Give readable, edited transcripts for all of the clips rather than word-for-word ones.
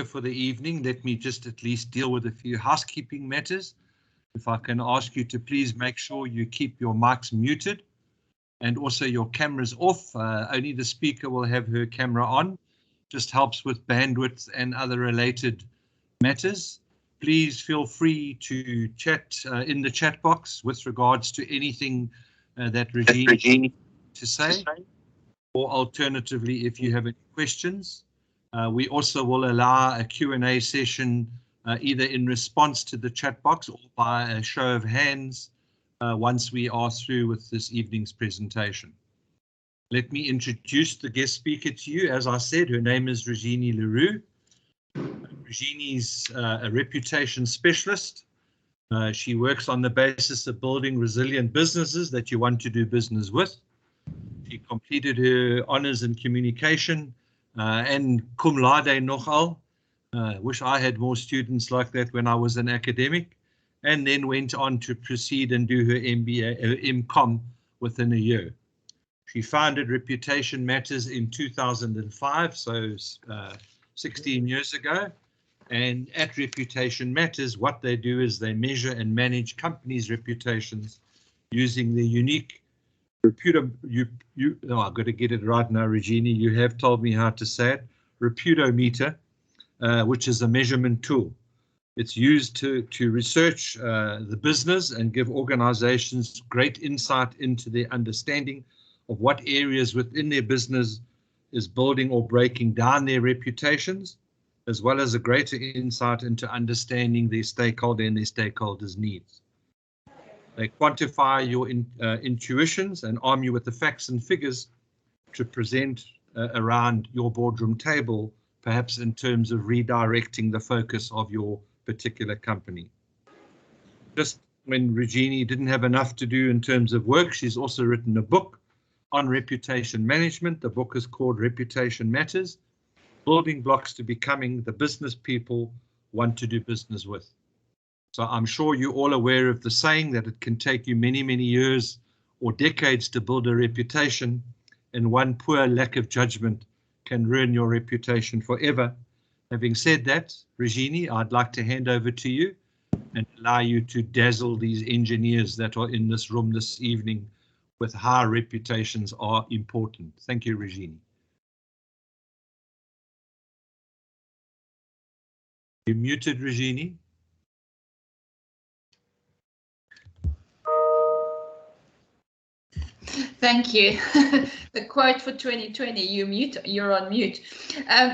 for the evening, let me just at least deal with a few housekeeping matters. If I can ask you to please make sure you keep your mics muted and also your cameras off. Only the speaker will have her camera on. Just helps with bandwidth and other related matters. Please feel free to chat in the chat box with regards to anything that Regine to say, or alternatively, if you have any questions. We also will allow a Q&A session either in response to the chat box or by a show of hands once we are through with this evening's presentation. Let me introduce the guest speaker to you. As I said, her name is Regine le Roux. Regine is a reputation specialist. She works on the basis of building resilient businesses that you want to do business with. She completed her honours in communication and cum laude nogal. Wish I had more students like that when I was an academic, and then went on to proceed and do her MBA, MCom within a year. She founded Reputation Matters in 2005, so 16 years ago. And at Reputation Matters, what they do is they measure and manage companies' reputations using the unique I've got to get it right now, Regine. You have told me how to say it. Reputationometer, which is a measurement tool. It's used to research the business and give organizations great insight into their understanding of what areas within their business is building or breaking down their reputations, as well as a greater insight into understanding their stakeholder and their stakeholders' needs. They quantify your intuitions and arm you with the facts and figures to present around your boardroom table, perhaps in terms of redirecting the focus of your particular company. Just when Regine didn't have enough to do in terms of work, she's also written a book on reputation management. The book is called Reputation Matters, Building Blocks to Becoming the Business People Want to Do Business With. So I'm sure you're all aware of the saying that it can take you many, many years or decades to build a reputation, and one poor lack of judgment can ruin your reputation forever. Having said that, Regine, I'd like to hand over to you and allow you to dazzle these engineers that are in this room this evening with how reputations are important. Thank you, Regine. You're muted, Regine. Thank you. The quote for 2020, you're on mute.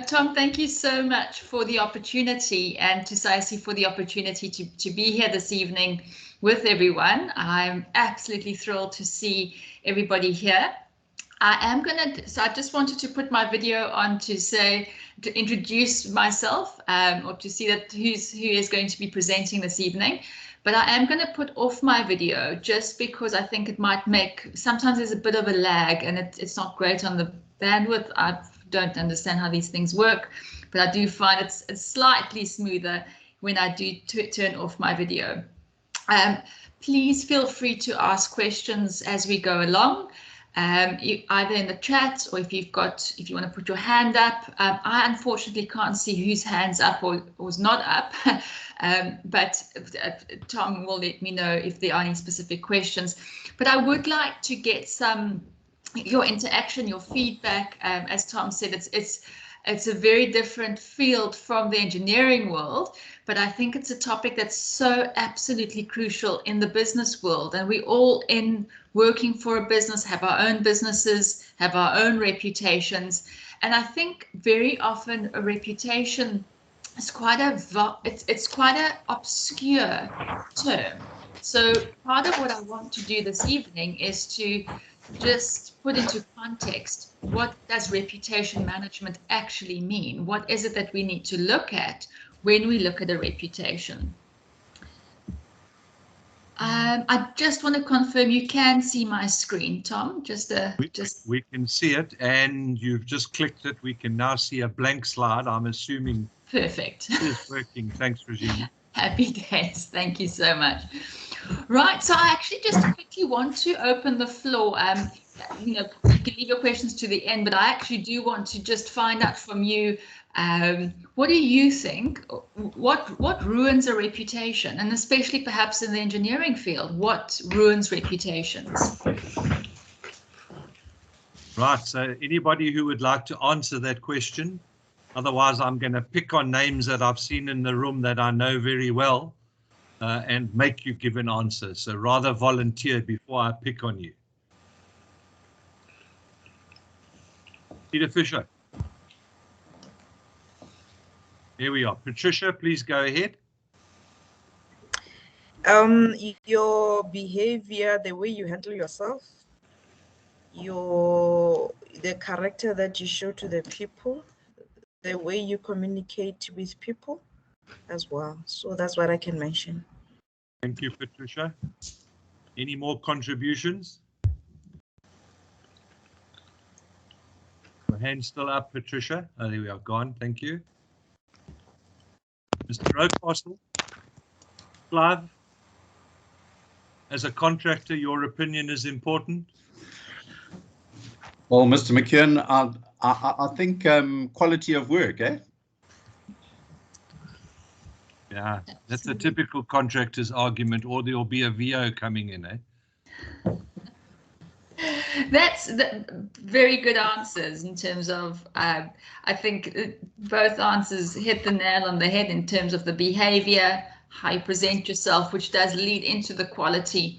Tom, thank you so much for the opportunity, and to Saisi for the opportunity to be here this evening with everyone. I'm absolutely thrilled to see everybody here. So I just wanted to put my video on to introduce myself, or to see that who is going to be presenting this evening. But I am going to put off my video just because I think it might sometimes there's a bit of a lag and it's not great on the bandwidth. I don't understand how these things work, but I do find it's slightly smoother when I do turn off my video. Please feel free to ask questions as we go along, either in the chat or if you want to put your hand up. I unfortunately can't see whose hand's up or who's not up. But Tom will let me know if there are any specific questions. But I would like to get your interaction, your feedback. As Tom said, it's a very different field from the engineering world, but I think it's a topic that's so absolutely crucial in the business world. And we all, in working for a business, have our own businesses, have our own reputations. And I think very often a reputation is quite an obscure term. So part of what I want to do this evening is to just put into context, what does reputation management actually mean? What is it that we need to look at when we look at a reputation? I just want to confirm you can see my screen, Tom. We can see it, and you've just clicked it. We can now see a blank slide. I'm assuming. Perfect. It is working. Thanks, Regine. Happy days. Thank you so much. Right, so I actually just quickly want to open the floor. you can leave your questions to the end, but I actually do want to just find out from you, what do you think, what ruins a reputation, and especially perhaps in the engineering field, what ruins reputations? Right, so anybody who would like to answer that question, otherwise I'm going to pick on names that I've seen in the room that I know very well and make you give an answer. So rather volunteer before I pick on you. Peter Fisher. Here we are. Patricia, please go ahead. Your behavior, the way you handle yourself, the character that you show to the people, the way you communicate with people as well. So that's what I can mention. Thank you, Patricia. Any more contributions? Your hand's still up, Patricia. Oh, there we are, gone. Thank you. Mr. Rocastle, Clive, as a contractor, your opinion is important. Well, Mr. McKeon, I think quality of work, eh? Yeah, that's a typical contractor's argument, or there'll be a VO coming in, eh? That's very good answers in terms of, I think both answers hit the nail on the head in terms of the behavior, how you present yourself, which does lead into the quality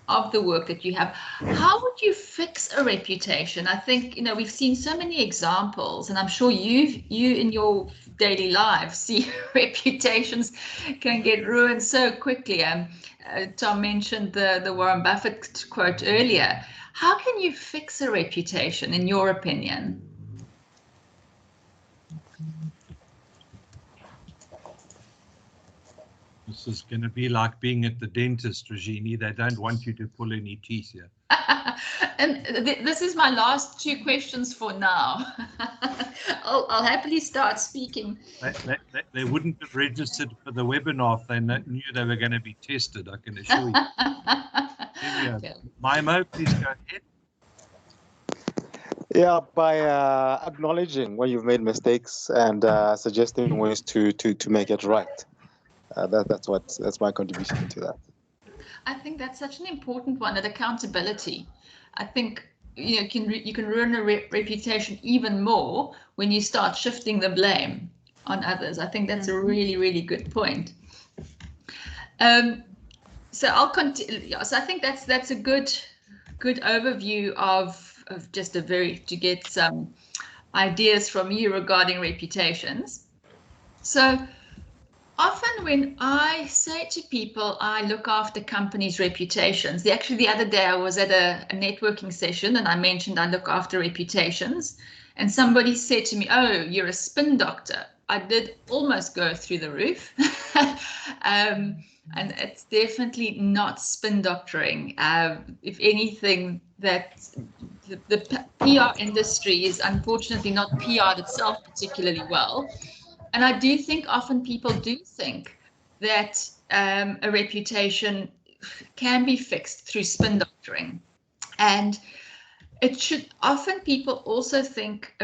of the work that you have. How would you fix a reputation? I think, we've seen so many examples, and I'm sure you in your daily lives see reputations can get ruined so quickly. Tom mentioned the Warren Buffett quote earlier. How can you fix a reputation, in your opinion? This is going to be like being at the dentist, Regine. They don't want you to pull any teeth here. And this is my last two questions for now. I'll happily start speaking. They wouldn't have registered for the webinar if they knew they were going to be tested, I can assure you. Yeah. Maimo, please go ahead. Yeah, by acknowledging when you've made mistakes and suggesting ways to make it right. That's my contribution to that. I think that's such an important one, that accountability. I think you can ruin a reputation even more when you start shifting the blame on others. I think that's a really, really good point. So I'll continue. So I think that's a good overview of just to get some ideas from you regarding reputations. So often when I say to people, I look after companies' reputations. Actually, the other day I was at a networking session and I mentioned I look after reputations. And somebody said to me, "Oh, you're a spin doctor." I did almost go through the roof. And it's definitely not spin doctoring. If anything, that the PR industry is unfortunately not PR'd itself particularly well. And I do think often people do think that a reputation can be fixed through spin doctoring. And often people also think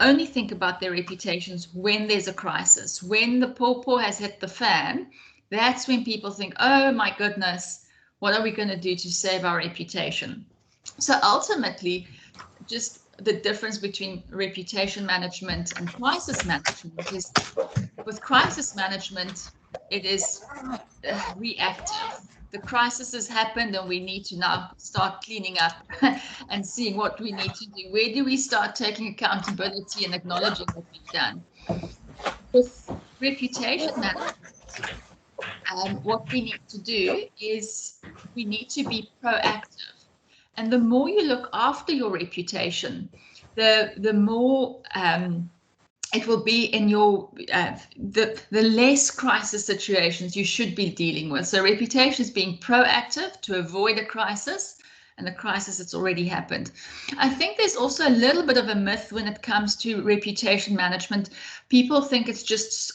only think about their reputations when there's a crisis. When the pawpaw has hit the fan, that's when people think, oh my goodness, what are we going to do to save our reputation? So ultimately, just the difference between reputation management and crisis management is, with crisis management, it is reactive. The crisis has happened and we need to now start cleaning up and seeing what we need to do. Where do we start taking accountability and acknowledging what we've done? With reputation management, what we need to do is we need to be proactive. And the more you look after your reputation, the more it will be in your the less crisis situations you should be dealing with. So reputation is being proactive to avoid a crisis, and the crisis that's already happened. I think there's also a little bit of a myth when it comes to reputation management. People think it's just,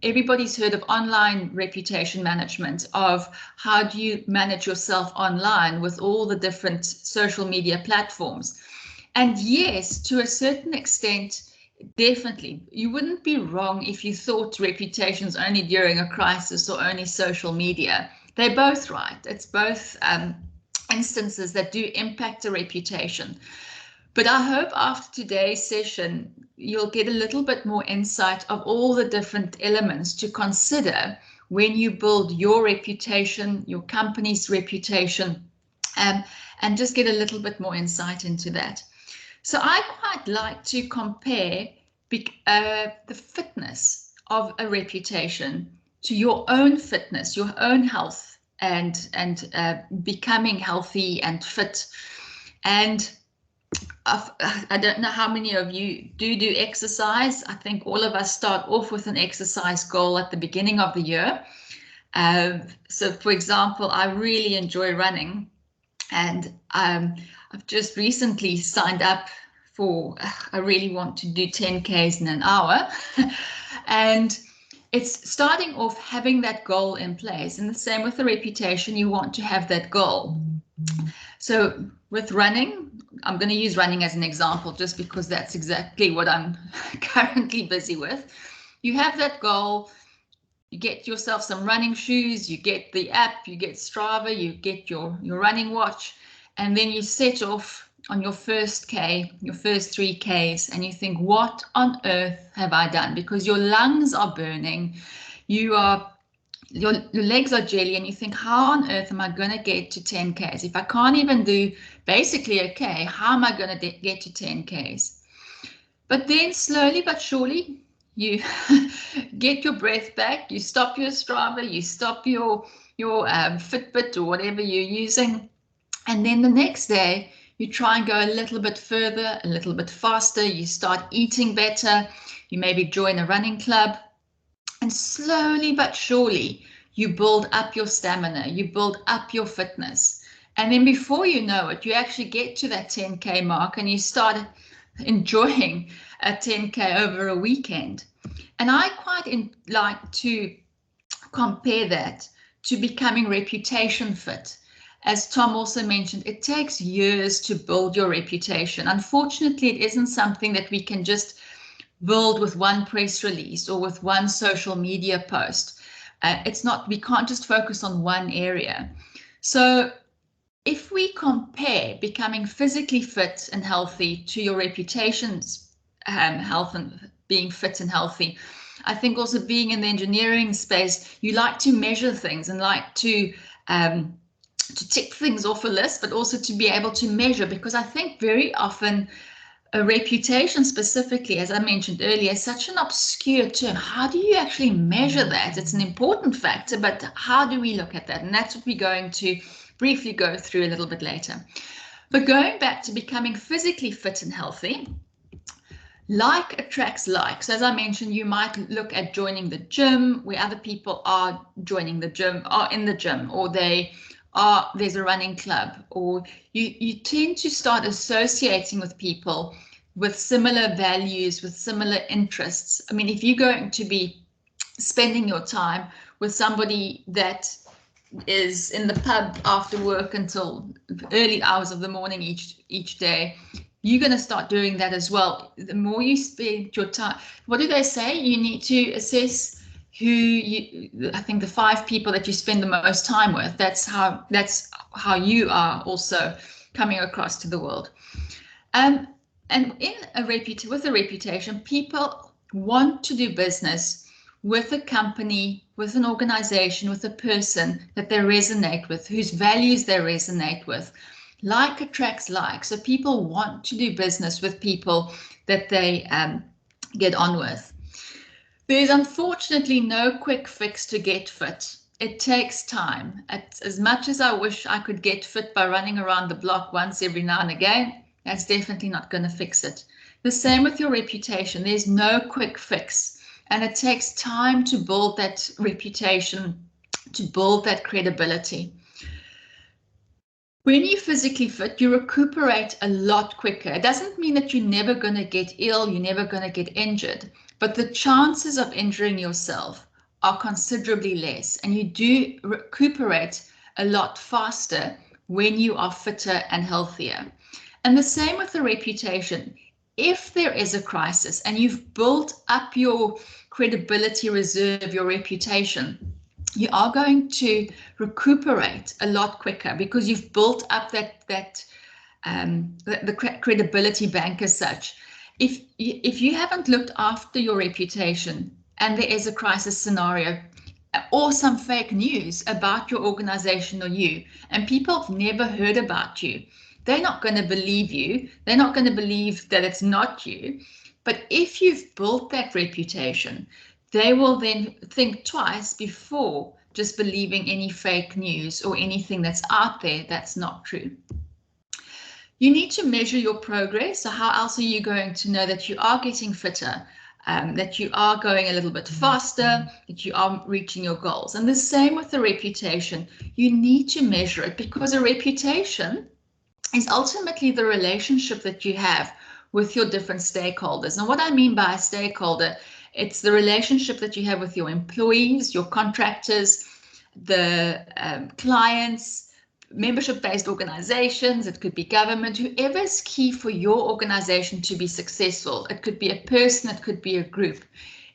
everybody's heard of online reputation management, of how do you manage yourself online with all the different social media platforms. And yes, to a certain extent, definitely, you wouldn't be wrong if you thought reputations only during a crisis or only social media. They're both right. It's both instances that do impact a reputation. But I hope after today's session, you'll get a little bit more insight of all the different elements to consider when you build your reputation, your company's reputation, and just get a little bit more insight into that. So I quite like to compare the fitness of a reputation to your own fitness, your own health, and becoming healthy and fit. And I don't know how many of you do exercise. I think all of us start off with an exercise goal at the beginning of the year. So, for example, I really enjoy running, and I've just recently signed up for, I really want to do 10Ks in an hour. And it's starting off having that goal in place. And the same with the reputation, you want to have that goal. So with running, I'm going to use running as an example, just because that's exactly what I'm currently busy with. You have that goal, you get yourself some running shoes, you get the app, you get Strava, you get your running watch, and then you set off on your first K, your first 3Ks, and you think, what on earth have I done? Because your lungs are burning, your legs are jelly, and you think, how on earth am I going to get to 10Ks? If I can't even do basically a K, how am I going to get to 10Ks? But then slowly but surely, you get your breath back, you stop your Strava, you stop your Fitbit or whatever you're using, and then the next day you try and go a little bit further, a little bit faster, you start eating better, you maybe join a running club, and slowly but surely you build up your stamina, you build up your fitness, and then before you know it, you actually get to that 10K mark and you start enjoying a 10K over a weekend. And I quite like to compare that to becoming reputation fit. As Tom also mentioned, it takes years to build your reputation. Unfortunately, it isn't something that we can just build with one press release or with one social media post. It's not, we can't just focus on one area. So if we compare becoming physically fit and healthy to your reputation's health and being fit and healthy, I think also being in the engineering space, you like to measure things and like to tick things off a list, but also to be able to measure, because I think very often a reputation specifically, as I mentioned earlier, is such an obscure term. How do you actually measure that? It's an important factor, but how do we look at that? And that's what we're going to briefly go through a little bit later. But going back to becoming physically fit and healthy, like attracts like. So as I mentioned, you might look at joining the gym where other people are joining the gym, are in the gym, or there's a running club, or you tend to start associating with people with similar values, with similar interests. I mean, if you're going to be spending your time with somebody that is in the pub after work until early hours of the morning each day, you're going to start doing that as well. The more you spend your time, what do they say? You need to assess I think the 5 people that you spend the most time with, that's how you are also coming across to the world. And with a reputation, people want to do business with a company, with an organization, with a person that they resonate with, whose values they resonate with. Like attracts like. So people want to do business with people that they get on with. There's unfortunately no quick fix to get fit. It takes time. As much as I wish I could get fit by running around the block once every now and again, that's definitely not going to fix it. The same with your reputation. There's no quick fix, and it takes time to build that reputation, to build that credibility. When you're physically fit, you recuperate a lot quicker. It doesn't mean that you're never going to get ill, you're never going to get injured, but the chances of injuring yourself are considerably less, and you do recuperate a lot faster when you are fitter and healthier. And the same with the reputation. If there is a crisis and you've built up your credibility reserve, your reputation, you are going to recuperate a lot quicker because you've built up the credibility bank as such. If you haven't looked after your reputation and there is a crisis scenario or some fake news about your organization or you, and people have never heard about you, they're not going to believe you. They're not going to believe that it's not you. But if you've built that reputation, they will then think twice before just believing any fake news or anything that's out there that's not true. You need to measure your progress. So how else are you going to know that you are getting fitter, that you are going a little bit faster, that you are reaching your goals? And the same with the reputation. You need to measure it because a reputation is ultimately the relationship that you have with your different stakeholders. And what I mean by a stakeholder, it's the relationship that you have with your employees, your contractors, the clients, membership-based organizations. It could be government, whoever is key for your organization to be successful. It could be a person, it could be a group.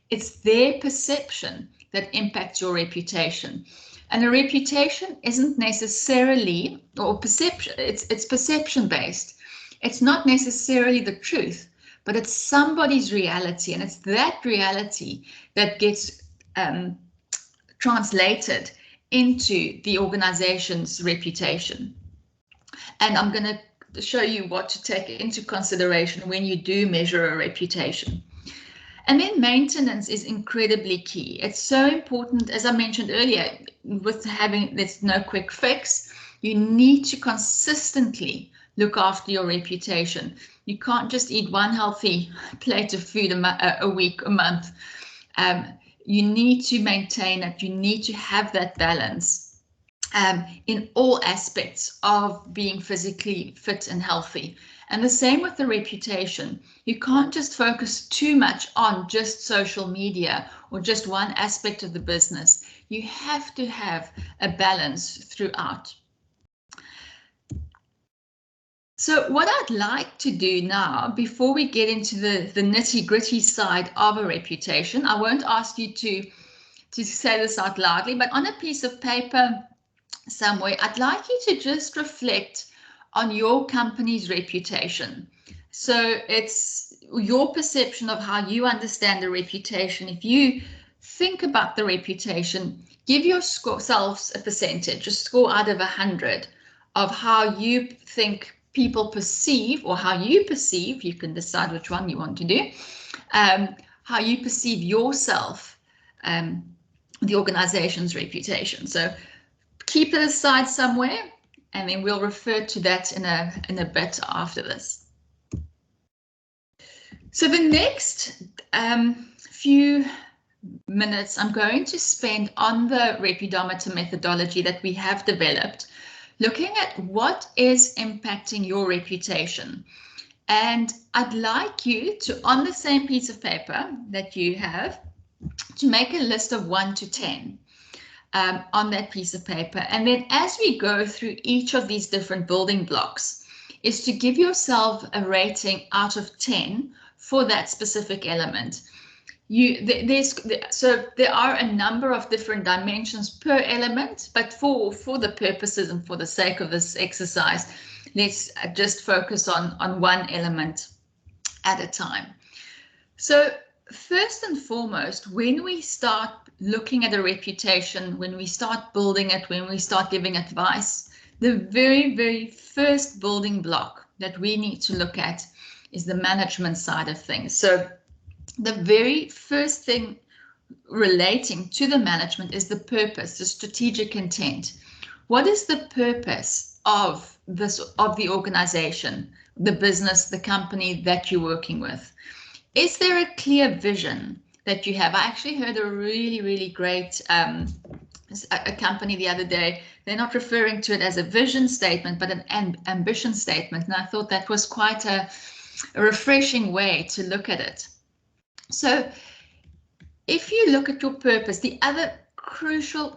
It's their perception that impacts your reputation. And a reputation isn't necessarily, or perception, it's perception based. It's not necessarily the truth, but it's somebody's reality, and it's that reality that gets translated into the organization's reputation. And I'm going to show you what to take into consideration when you do measure a reputation. And then maintenance is incredibly key. It's so important, as I mentioned earlier, with having, there's no quick fix. You need to consistently look after your reputation. You can't just eat one healthy plate of food a week, a month. You need to maintain it. You need to have that balance in all aspects of being physically fit and healthy. And the same with the reputation. You can't just focus too much on just social media or just one aspect of the business. You have to have a balance throughout. So what I'd like to do now, before we get into the nitty-gritty side of a reputation, I won't ask you to say this out loudly, but on a piece of paper somewhere, I'd like you to just reflect on your company's reputation. So it's your perception of how you understand the reputation. If you think about the reputation, give yourselves a percentage, a score out of 100 of how you think people perceive, or how you perceive, you can decide which one you want to do, how you perceive yourself, the organization's reputation. So keep it aside somewhere, and then we'll refer to that in a bit after this. So the next few minutes I'm going to spend on the Reputationometer methodology that we have developed, looking at what is impacting your reputation. And I'd like you to, on the same piece of paper that you have, to make a list of 1 to 10 on that piece of paper. And then as we go through each of these different building blocks, is to give yourself a rating out of 10 for that specific element. So there are a number of different dimensions per element, but for the purposes and for the sake of this exercise, let's just focus on one element at a time. So first and foremost, when we start looking at a reputation, when we start building it, when we start giving advice, the very, very first building block that we need to look at is the management side of things. So the very first thing relating to the management is the purpose, the strategic intent. What is the purpose of the organization, the business, the company that you're working with? Is there a clear vision that you have? I actually heard a really, really great a company the other day, they're not referring to it as a vision statement, but an ambition statement. And I thought that was quite a refreshing way to look at it. So if you look at your purpose, the other crucial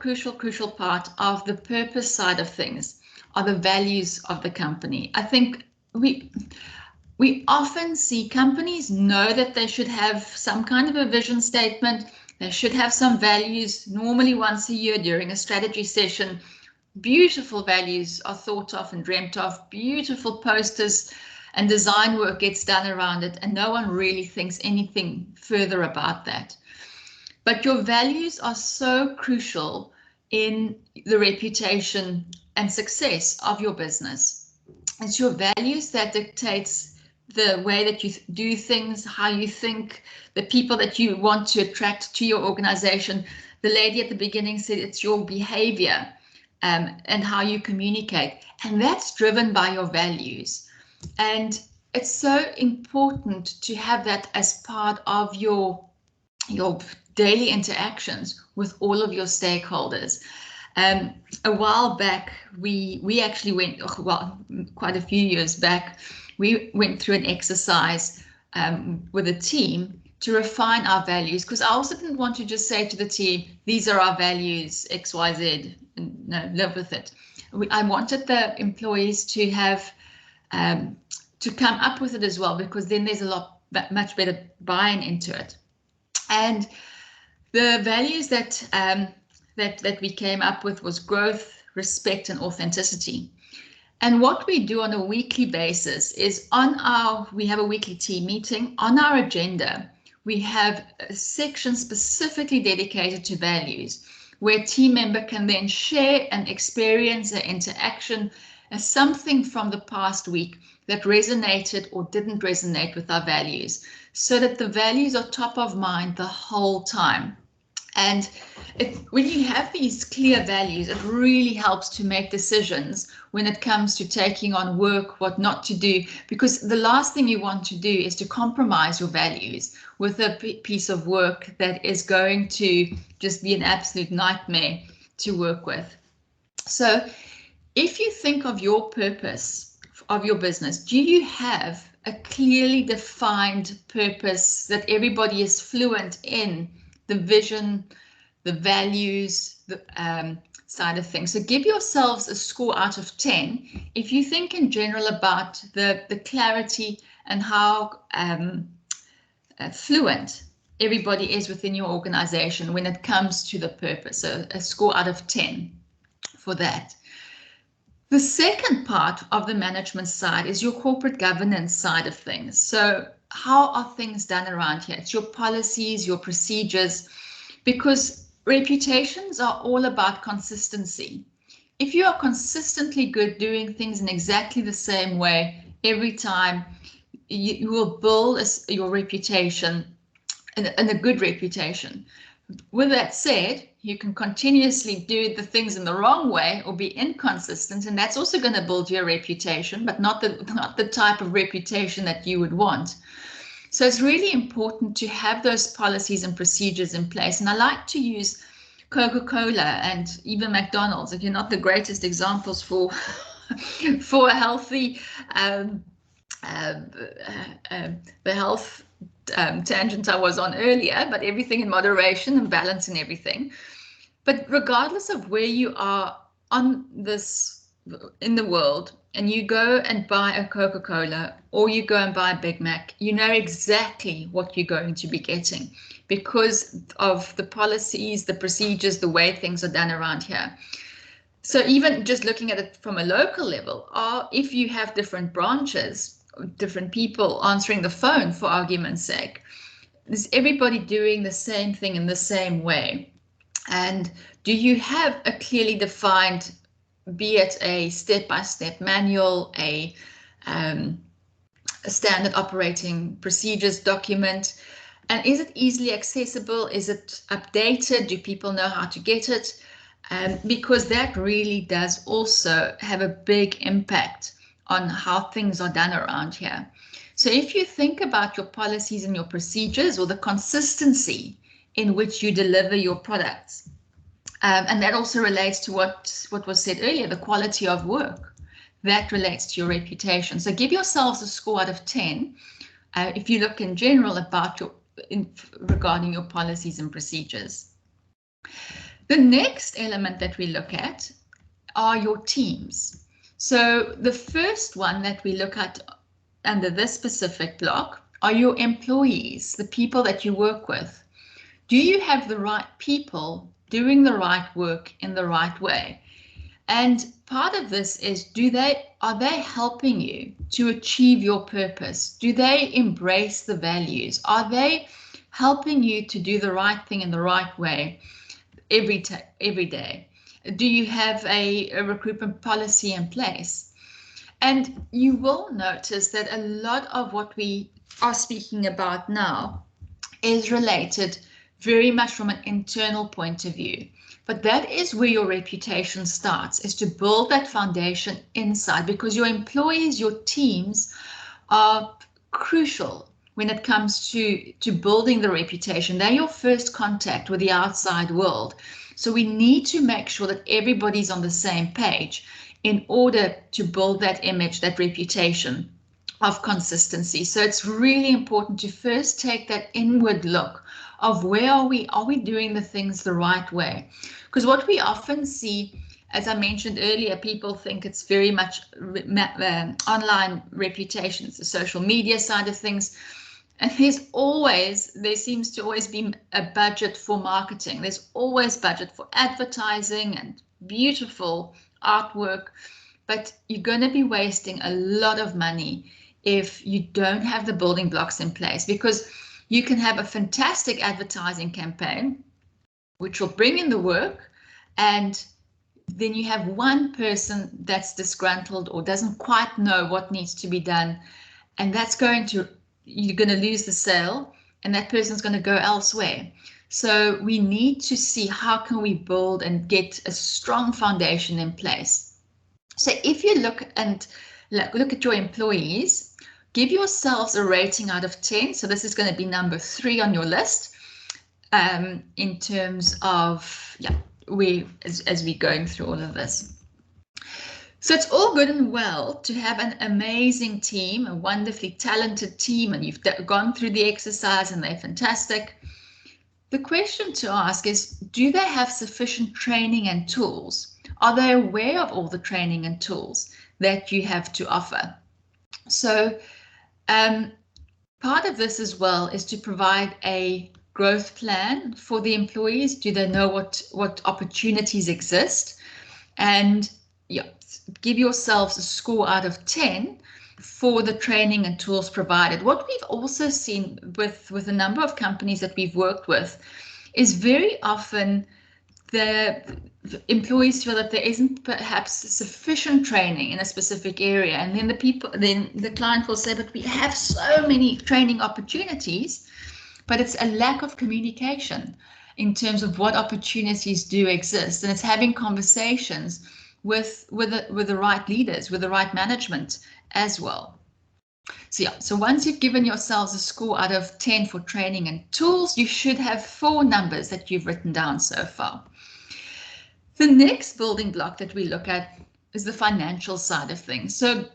part of the purpose side of things are the values of the company. I think we often see companies know that they should have some kind of a vision statement. They should have some values, normally once a year during a strategy session. Beautiful values are thought of and dreamt of, beautiful posters and design work gets done around it, and no one really thinks anything further about that. But your values are so crucial in the reputation and success of your business. It's your values that dictates the way that you do things, how you think, the people that you want to attract to your organization. The lady at the beginning said it's your behavior and how you communicate, and that's driven by your values. And it's so important to have that as part of your daily interactions with all of your stakeholders. A while back, we actually went, well, quite a few years back, we went through an exercise with a team to refine our values, because I also didn't want to just say to the team, these are our values, X, Y, Z, and no, live with it. I wanted the employees to have to come up with it as well, because then there's much better buy-in into it. And the values that that we came up with was growth, respect, and authenticity. And what we do on a weekly basis is we have a weekly team meeting. On our agenda, we have a section specifically dedicated to values, where a team member can then share an experience, an interaction, as something from the past week that resonated or didn't resonate with our values, so that the values are top of mind the whole time. And when you have these clear values, it really helps to make decisions when it comes to taking on work, what not to do, because the last thing you want to do is to compromise your values with a piece of work that is going to just be an absolute nightmare to work with. So if you think of your purpose of your business, do you have a clearly defined purpose that everybody is fluent in? The vision, the values, the side of things. So give yourselves a score out of 10 if you think in general about the clarity and how fluent everybody is within your organization when it comes to the purpose. So a score out of 10 for that. The second part of the management side is your corporate governance side of things. So how are things done around here? It's your policies, your procedures, because reputations are all about consistency. If you are consistently good doing things in exactly the same way every time, you will build your reputation and a good reputation. With that said, you can continuously do the things in the wrong way or be inconsistent, and that's also going to build your reputation, but not the type of reputation that you would want. So it's really important to have those policies and procedures in place. And I like to use Coca-Cola and even McDonald's, if you're not the greatest examples for a healthy the health tangent I was on earlier, but everything in moderation and balance and everything. But regardless of where you are on this in the world, and you go and buy a Coca-Cola or you go and buy a Big Mac, you know exactly what you're going to be getting because of the policies, the procedures, the way things are done around here. So even just looking at it from a local level, or if you have different branches, different people answering the phone, for argument's sake, is everybody doing the same thing in the same way? And do you have a clearly defined, be it a step-by-step manual, a standard operating procedures document, and is it easily accessible? Is it updated? Do people know how to get it? Because that really does also have a big impact on how things are done around here. So if you think about your policies and your procedures, or the consistency in which you deliver your products, And that also relates to what was said earlier, the quality of work. That relates to your reputation. So give yourselves a score out of 10 if you look in general about regarding your policies and procedures. The next element that we look at are your teams. So the first one that we look at under this specific block are your employees, the people that you work with. Do you have the right people doing the right work in the right way? And part of this is, are they helping you to achieve your purpose? Do they embrace the values? Are they helping you to do the right thing in the right way every day? Do you have a recruitment policy in place? And you will notice that a lot of what we are speaking about now is related very much from an internal point of view. But that is where your reputation starts, is to build that foundation inside, because your employees, your teams are crucial when it comes to building the reputation. They're your first contact with the outside world. So we need to make sure that everybody's on the same page in order to build that image, that reputation of consistency. So it's really important to first take that inward look of where are we doing the things the right way? Because what we often see, as I mentioned earlier, people think it's very much online reputation, it's the social media side of things. And there seems to always be a budget for marketing. There's always budget for advertising and beautiful artwork, but you're going to be wasting a lot of money if you don't have the building blocks in place, because you can have a fantastic advertising campaign, which will bring in the work, and then you have one person that's disgruntled or doesn't quite know what needs to be done, and you're going to lose the sale, and that person's going to go elsewhere. So we need to see how can we build and get a strong foundation in place. So if you look at your employees, give yourselves a rating out of 10. So this is going to be number 3 on your list in terms of, as we're going through all of this. So it's all good and well to have an amazing team, a wonderfully talented team, and you've gone through the exercise and they're fantastic. The question to ask is, do they have sufficient training and tools? Are they aware of all the training and tools that you have to offer? So part of this as well is to provide a growth plan for the employees. Do they know what opportunities exist? And give yourselves a score out of 10 for the training and tools provided. What we've also seen with a number of companies that we've worked with is very often the employees feel that there isn't perhaps sufficient training in a specific area, and then the client will say, but we have so many training opportunities, but it's a lack of communication in terms of what opportunities do exist, and it's having conversations with the right leaders, with the right management as well. So once you've given yourselves a score out of 10 for training and tools, you should have 4 numbers that you've written down so far. The next building block that we look at is the financial side of things. So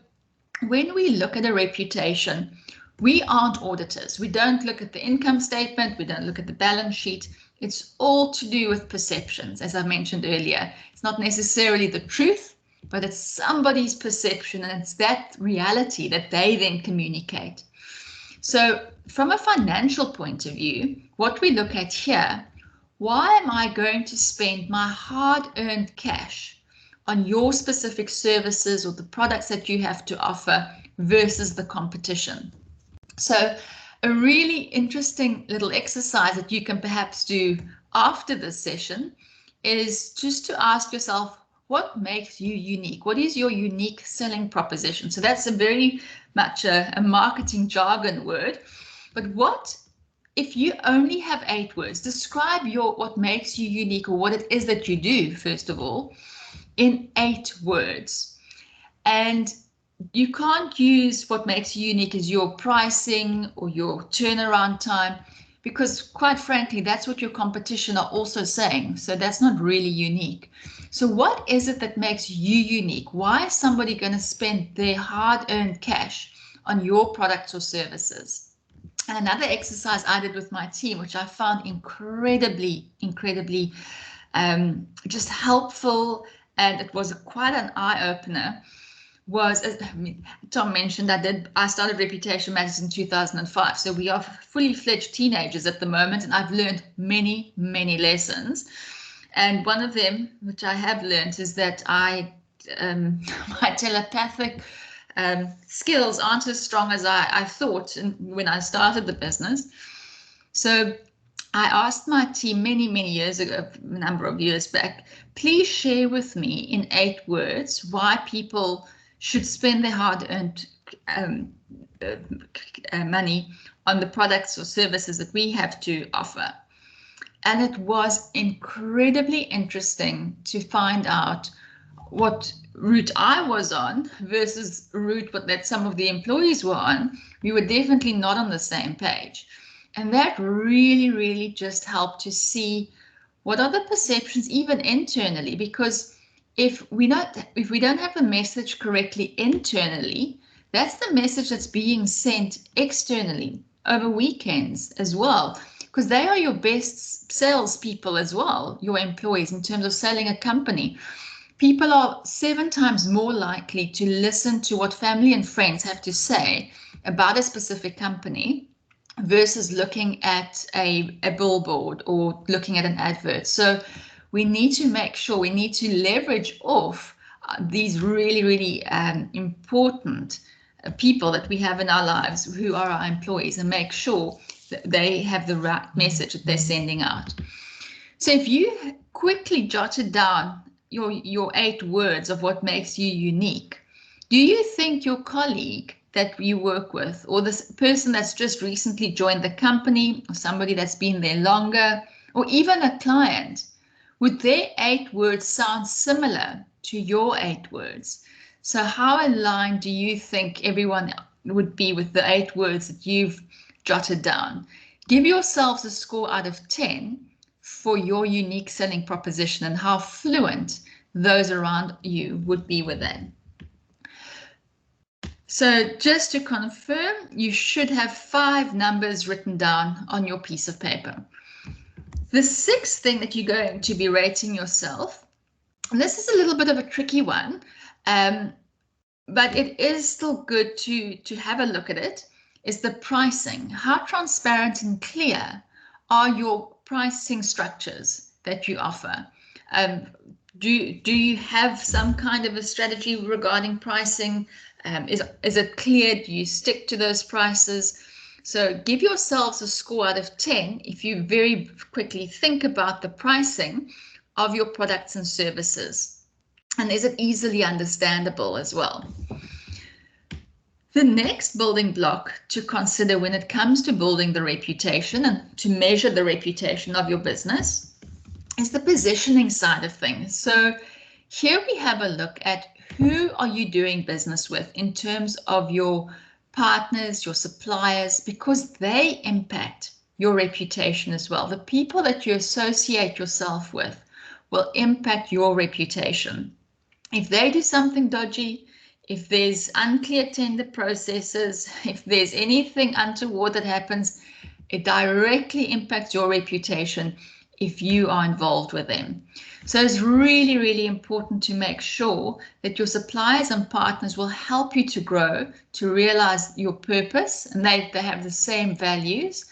when we look at a reputation, we aren't auditors. We don't look at the income statement. We don't look at the balance sheet. It's all to do with perceptions, as I mentioned earlier. It's not necessarily the truth, but it's somebody's perception, and it's that reality that they then communicate. So from a financial point of view, what we look at here, why am I going to spend my hard-earned cash on your specific services or the products that you have to offer versus the competition? So a really interesting little exercise that you can perhaps do after this session is just to ask yourself, what makes you unique? What is your unique selling proposition? So that's a very much a marketing jargon word, but what if you only have 8 words? Describe what makes you unique, or what it is that you do, first of all, in 8 words. And you can't use what makes you unique as your pricing or your turnaround time, because quite frankly, that's what your competition are also saying. So that's not really unique. So what is it that makes you unique? Why is somebody going to spend their hard-earned cash on your products or services? And another exercise I did with my team, which I found incredibly just helpful, and it was quite an eye-opener, was, Tom mentioned, I started Reputationometer in 2005. So we are fully fledged teenagers at the moment, and I've learned many lessons. And one of them, which I have learned, is that my telepathic skills aren't as strong as I thought when I started the business. So I asked my team many years ago, a number of years back, please share with me in 8 words why people should spend their hard-earned money on the products or services that we have to offer. And it was incredibly interesting to find out what route I was on versus route that some of the employees were on. We were definitely not on the same page. And that really just helped to see what are the perceptions even internally, because if we don't have the message correctly internally, that's the message that's being sent externally over weekends as well, because they are your best salespeople as well, your employees, in terms of selling a company. People are 7 times more likely to listen to what family and friends have to say about a specific company versus looking at a billboard or looking at an advert. So we need to make sure, we need to leverage off these really important people that we have in our lives who are our employees, and make sure that they have the right message that they're sending out. So if you quickly jotted down your 8 words of what makes you unique, do you think your colleague that you work with, or this person that's just recently joined the company, or somebody that's been there longer, or even a client, would their 8 words sound similar to your 8 words? So how aligned do you think everyone would be with the 8 words that you've jotted down? Give yourselves a score out of 10 for your unique selling proposition and how fluent those around you would be with it. So just to confirm, you should have 5 numbers written down on your piece of paper. The 6th thing that you're going to be rating yourself, and this is a little bit of a tricky one, but it is still good to have a look at it, is the pricing. How transparent and clear are your pricing structures that you offer? Do you have some kind of a strategy regarding pricing? Is it clear? Do you stick to those prices? So give yourselves a score out of 10 if you very quickly think about the pricing of your products and services. And is it easily understandable as well? The next building block to consider when it comes to building the reputation and to measure the reputation of your business is the positioning side of things. So here we have a look at who are you doing business with in terms of your partners, your suppliers, because they impact your reputation as well. The people that you associate yourself with will impact your reputation. If they do something dodgy, if there's unclear tender processes, if there's anything untoward that happens, it directly impacts your reputation if you are involved with them. So it's really important to make sure that your suppliers and partners will help you to grow, to realize your purpose, and they have the same values,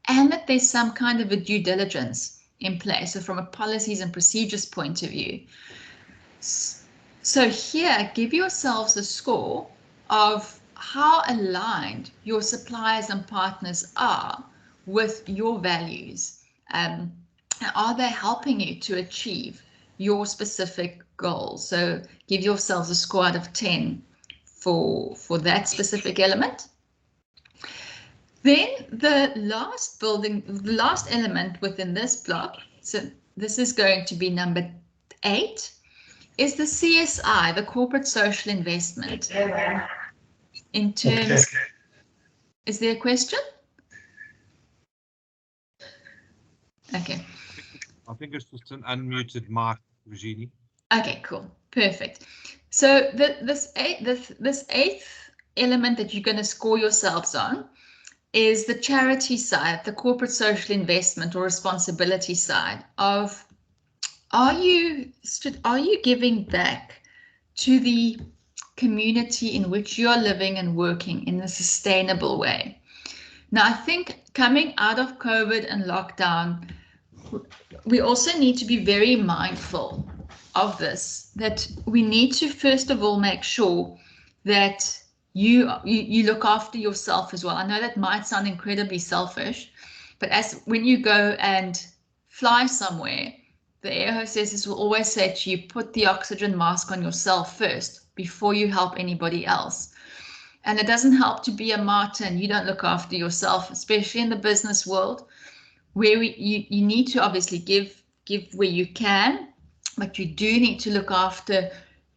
and that there's some kind of a due diligence in place. So from a policies and procedures point of view. So here, give yourselves a score of how aligned your suppliers and partners are with your values. Are they helping you to achieve your specific goals? So give yourselves a score out of 10 for that specific element. Then the last element within this block, so this is going to be number 8, is the CSI, the corporate social investment. In terms, is there a question? Okay. I think it's just an unmuted mic, Regine. Okay, cool. Perfect. So this eighth element that you're going to score yourselves on is the charity side, the corporate social investment or responsibility side of, are you giving back to the community in which you're living and working in a sustainable way? Now, I think coming out of COVID and lockdown, we also need to be very mindful of this, that we need to first of all make sure that you look after yourself as well. I know that might sound incredibly selfish, but when you go and fly somewhere, the air hostesses will always say to you, put the oxygen mask on yourself first before you help anybody else. And it doesn't help to be a martyr and you don't look after yourself, especially in the business world, where you need to obviously give where you can, but you do need to look after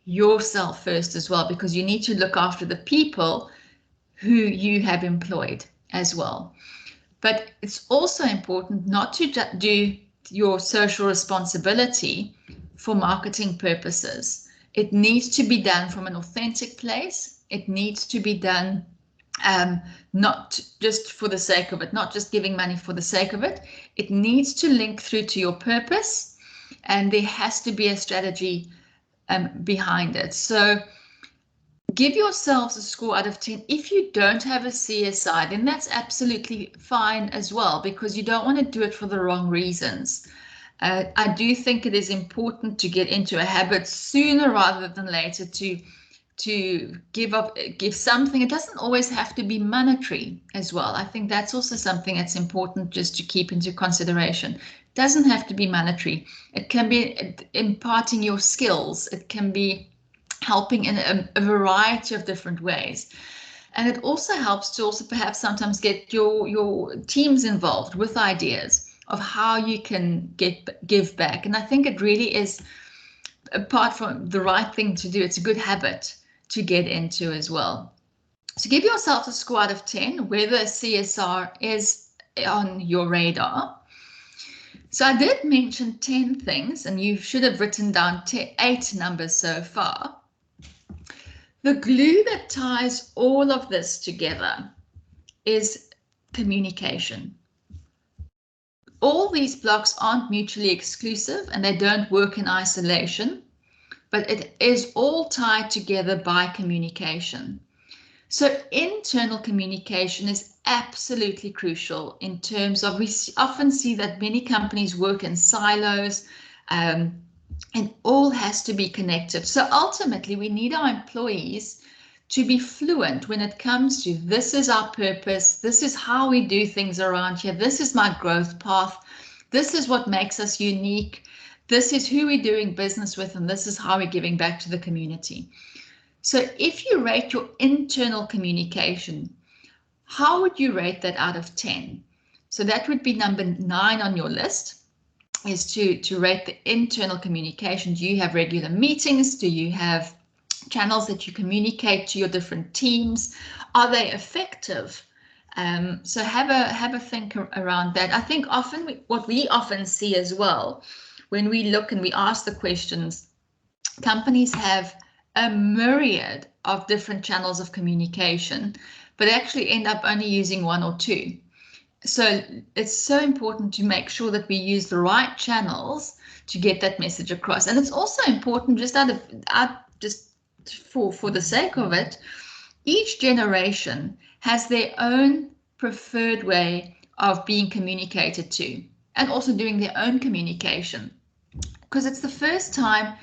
yourself first as well, because you need to look after the people who you have employed as well. But it's also important not to do your social responsibility for marketing purposes. It needs to be done from an authentic place. It needs to be done not just for the sake of it, not just giving money for the sake of it. It needs to link through to your purpose, and there has to be a strategy behind it. So give yourselves a score out of 10. If you don't have a CSI, then that's absolutely fine as well, because you don't want to do it for the wrong reasons. I do think it is important to get into a habit sooner rather than later to give something. It doesn't always have to be monetary as well. I think that's also something that's important just to keep into consideration. It doesn't have to be monetary. It can be imparting your skills. It can be helping in a variety of different ways. And it also helps to also perhaps sometimes get your teams involved with ideas of how you can give back. And I think it really is, apart from the right thing to do, it's a good habit to get into as well. So give yourself a score out of 10, whether CSR is on your radar. So I did mention 10 things, and you should have written down 8 numbers so far. The glue that ties all of this together is communication. All these blocks aren't mutually exclusive and they don't work in isolation, but it is all tied together by communication. So internal communication is absolutely crucial in terms of, we often see that many companies work in silos, and all has to be connected. So ultimately, we need our employees to be fluent when it comes to, this is our purpose, this is how we do things around here, this is my growth path, this is what makes us unique, this is who we're doing business with, and this is how we're giving back to the community. So if you rate your internal communication, how would you rate that out of 10? So that would be number 9 on your list, is to rate the internal communication. Do you have regular meetings? Do you have channels that you communicate to your different teams? Are they effective? So have a think around that. I think often what we often see as well, when we look and we ask the questions, companies have a myriad of different channels of communication, but actually end up only using 1 or 2. So it's so important to make sure that we use the right channels to get that message across. And it's also important, just for the sake of it, each generation has their own preferred way of being communicated to, and also doing their own communication. Because it's the first time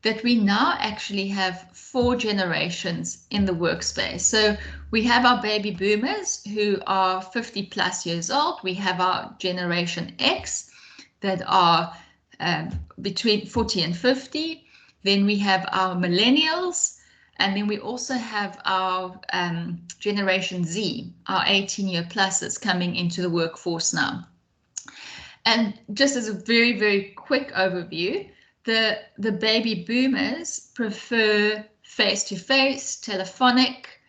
that we now actually have 4 generations in the workspace. So we have our baby boomers who are 50 plus years old. We have our generation X that are between 40 and 50. Then we have our millennials. And then we also have our generation Z, our 18-year pluses coming into the workforce now. And just as a very, very quick overview, the baby boomers prefer face-to-face, telephonic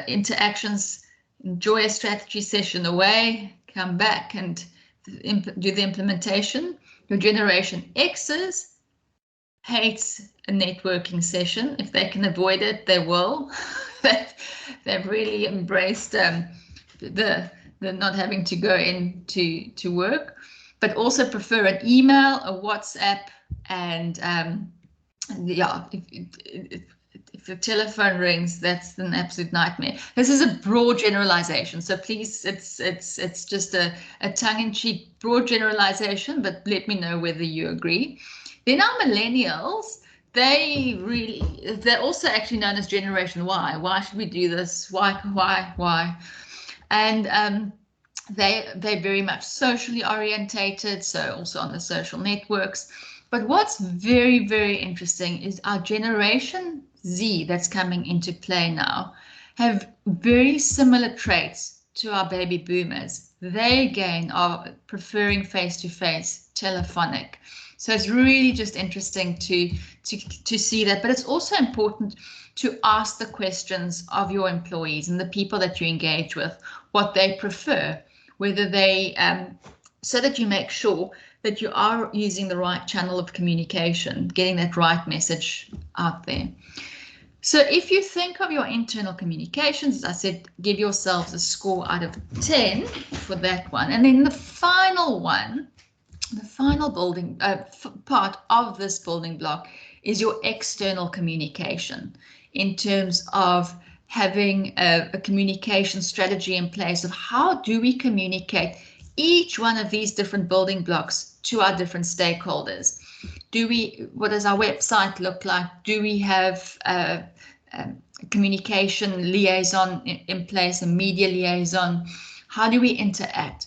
interactions, enjoy a strategy session away, come back and do the implementation. Your Generation X's hates a networking session. If they can avoid it, they will. They've really embraced the not having to go in to work, but also prefer an email, a WhatsApp, and yeah, if the telephone rings, that's an absolute nightmare. This is a broad generalization, so please, it's just a tongue-in-cheek broad generalization, but let me know whether you agree. Then our millennials, they're also actually known as Generation Y. Why should we do this? Why? And they're very much socially orientated, so also on the social networks. But what's very, very interesting is our Generation Z that's coming into play now have very similar traits to our baby boomers. They again are preferring face-to-face, telephonic. So it's really just interesting to see that. But it's also important to ask the questions of your employees and the people that you engage with, what they prefer, whether they, so that you make sure that you are using the right channel of communication, getting that right message out there. So if you think of your internal communications, as I said, give yourselves a score out of 10 for that one. And then the final one, the final building part of this building block is your external communication, in terms of having a communication strategy in place of how do we communicate each one of these different building blocks to our different stakeholders. What does our website look like? Do we have a communication liaison in place, a media liaison? How do we interact?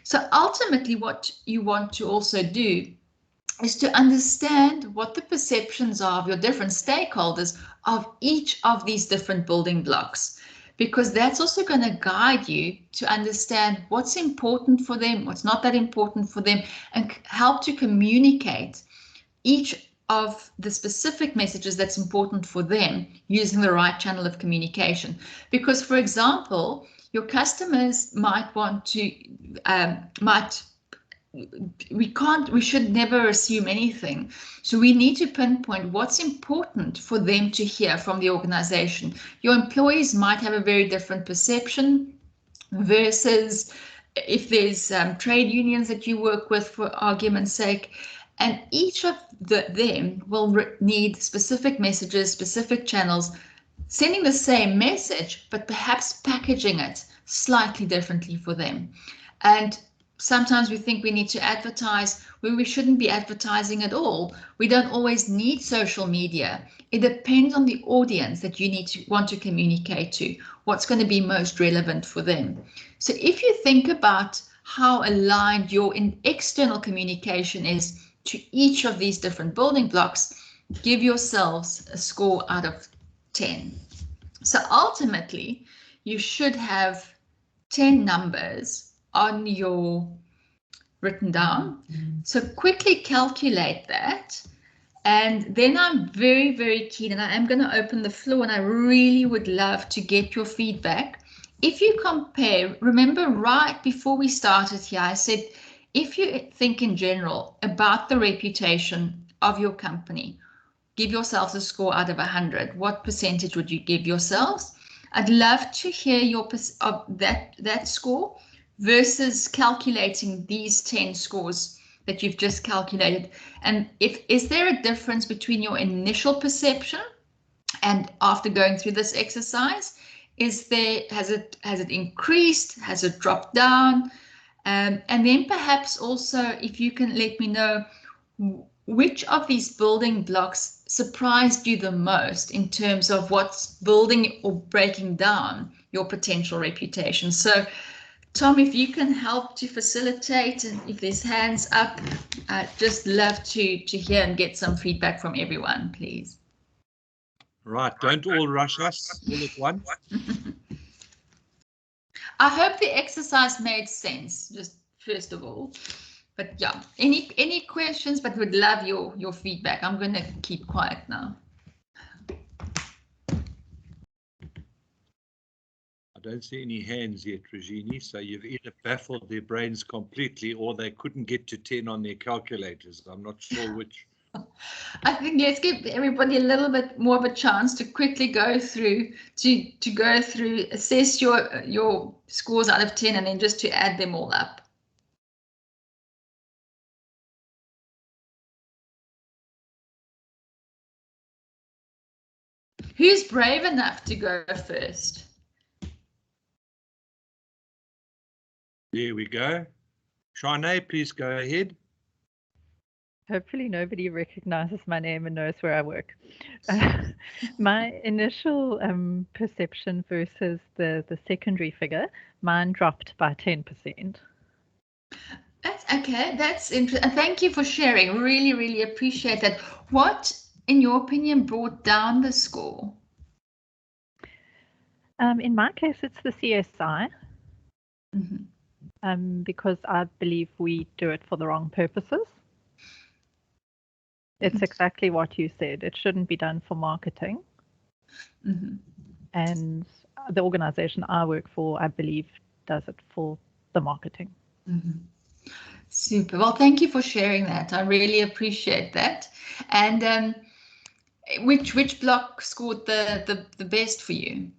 So ultimately what you want to also do is to understand what the perceptions are of your different stakeholders of each of these different building blocks, because that's also going to guide you to understand what's important for them, what's not that important for them, and help to communicate each of the specific messages that's important for them using the right channel of communication. Because, for example, your customers might want to, we should never assume anything. So we need to pinpoint what's important for them to hear from the organization. Your employees might have a very different perception versus if there's trade unions that you work with, for argument's sake, and each of them will need specific messages, specific channels, sending the same message, but perhaps packaging it slightly differently for them. And sometimes we think we need to advertise when we shouldn't be advertising at all. We don't always need social media. It depends on the audience that you want to communicate to, what's going to be most relevant for them. So if you think about how aligned your external communication is to each of these different building blocks, give yourselves a score out of 10. So ultimately, you should have 10 numbers on your written down. So quickly calculate that. And then I'm very, very keen, and I am going to open the floor, and I really would love to get your feedback. If you compare, remember right before we started here, I said, if you think in general about the reputation of your company, give yourselves a score out of 100. What percentage would you give yourselves? I'd love to hear your of that score versus calculating these 10 scores that you've just calculated. And is there a difference between your initial perception and after going through this exercise? Has it increased? Has it dropped down? And then perhaps also if you can let me know which of these building blocks surprised you the most in terms of what's building or breaking down your potential reputation. So Tom, if you can help to facilitate, and if there's hands up, I'd just love to hear and get some feedback from everyone, please. Right, don't all rush us all at once. I hope the exercise made sense, just first of all. But yeah, any questions, but would love your feedback. I'm going to keep quiet now. I don't see any hands yet, Regine. So you've either baffled their brains completely or they couldn't get to 10 on their calculators. I'm not sure which. I think let's give everybody a little bit more of a chance to quickly go through, assess your scores out of 10 and then just to add them all up. Who's brave enough to go first? There we go. Shanae, please go ahead. Hopefully nobody recognizes my name and knows where I work. My initial perception versus the secondary figure, mine dropped by 10%. That's okay. That's interesting. Thank you for sharing. Really, really appreciate that. What, in your opinion, brought down the score? In my case, it's the CSI. Mm-hmm. Because I believe we do it for the wrong purposes. It's exactly what you said. It shouldn't be done for marketing. Mm-hmm. And the organization I work for, I believe, does it for the marketing. Mm-hmm. Super. Well, thank you for sharing that. I really appreciate that. And which block scored the best for you?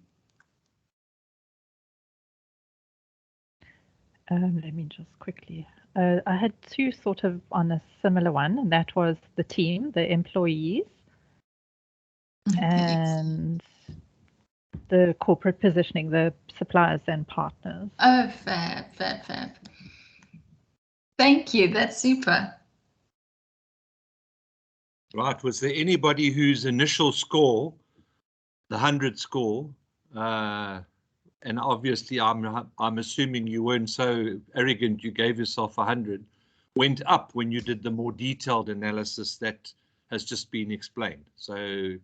Let me just quickly. I had two sort of on a similar one, and that was the team, the employees, and the corporate positioning, the suppliers and partners. Oh, fab. Thank you. That's super. Right. Was there anybody whose initial score, the 100 score, and obviously I'm assuming you weren't so arrogant you gave yourself 100, went up when you did the more detailed analysis that has just been explained? So the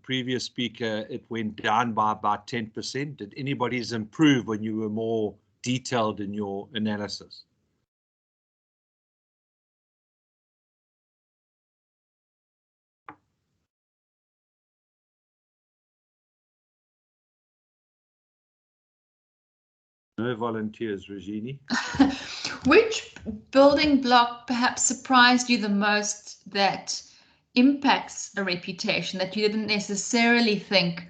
previous speaker, it went down by about 10%. Did anybody's improve when you were more detailed in your analysis? No volunteers, Regine. Which building block perhaps surprised you the most that impacts a reputation that you didn't necessarily think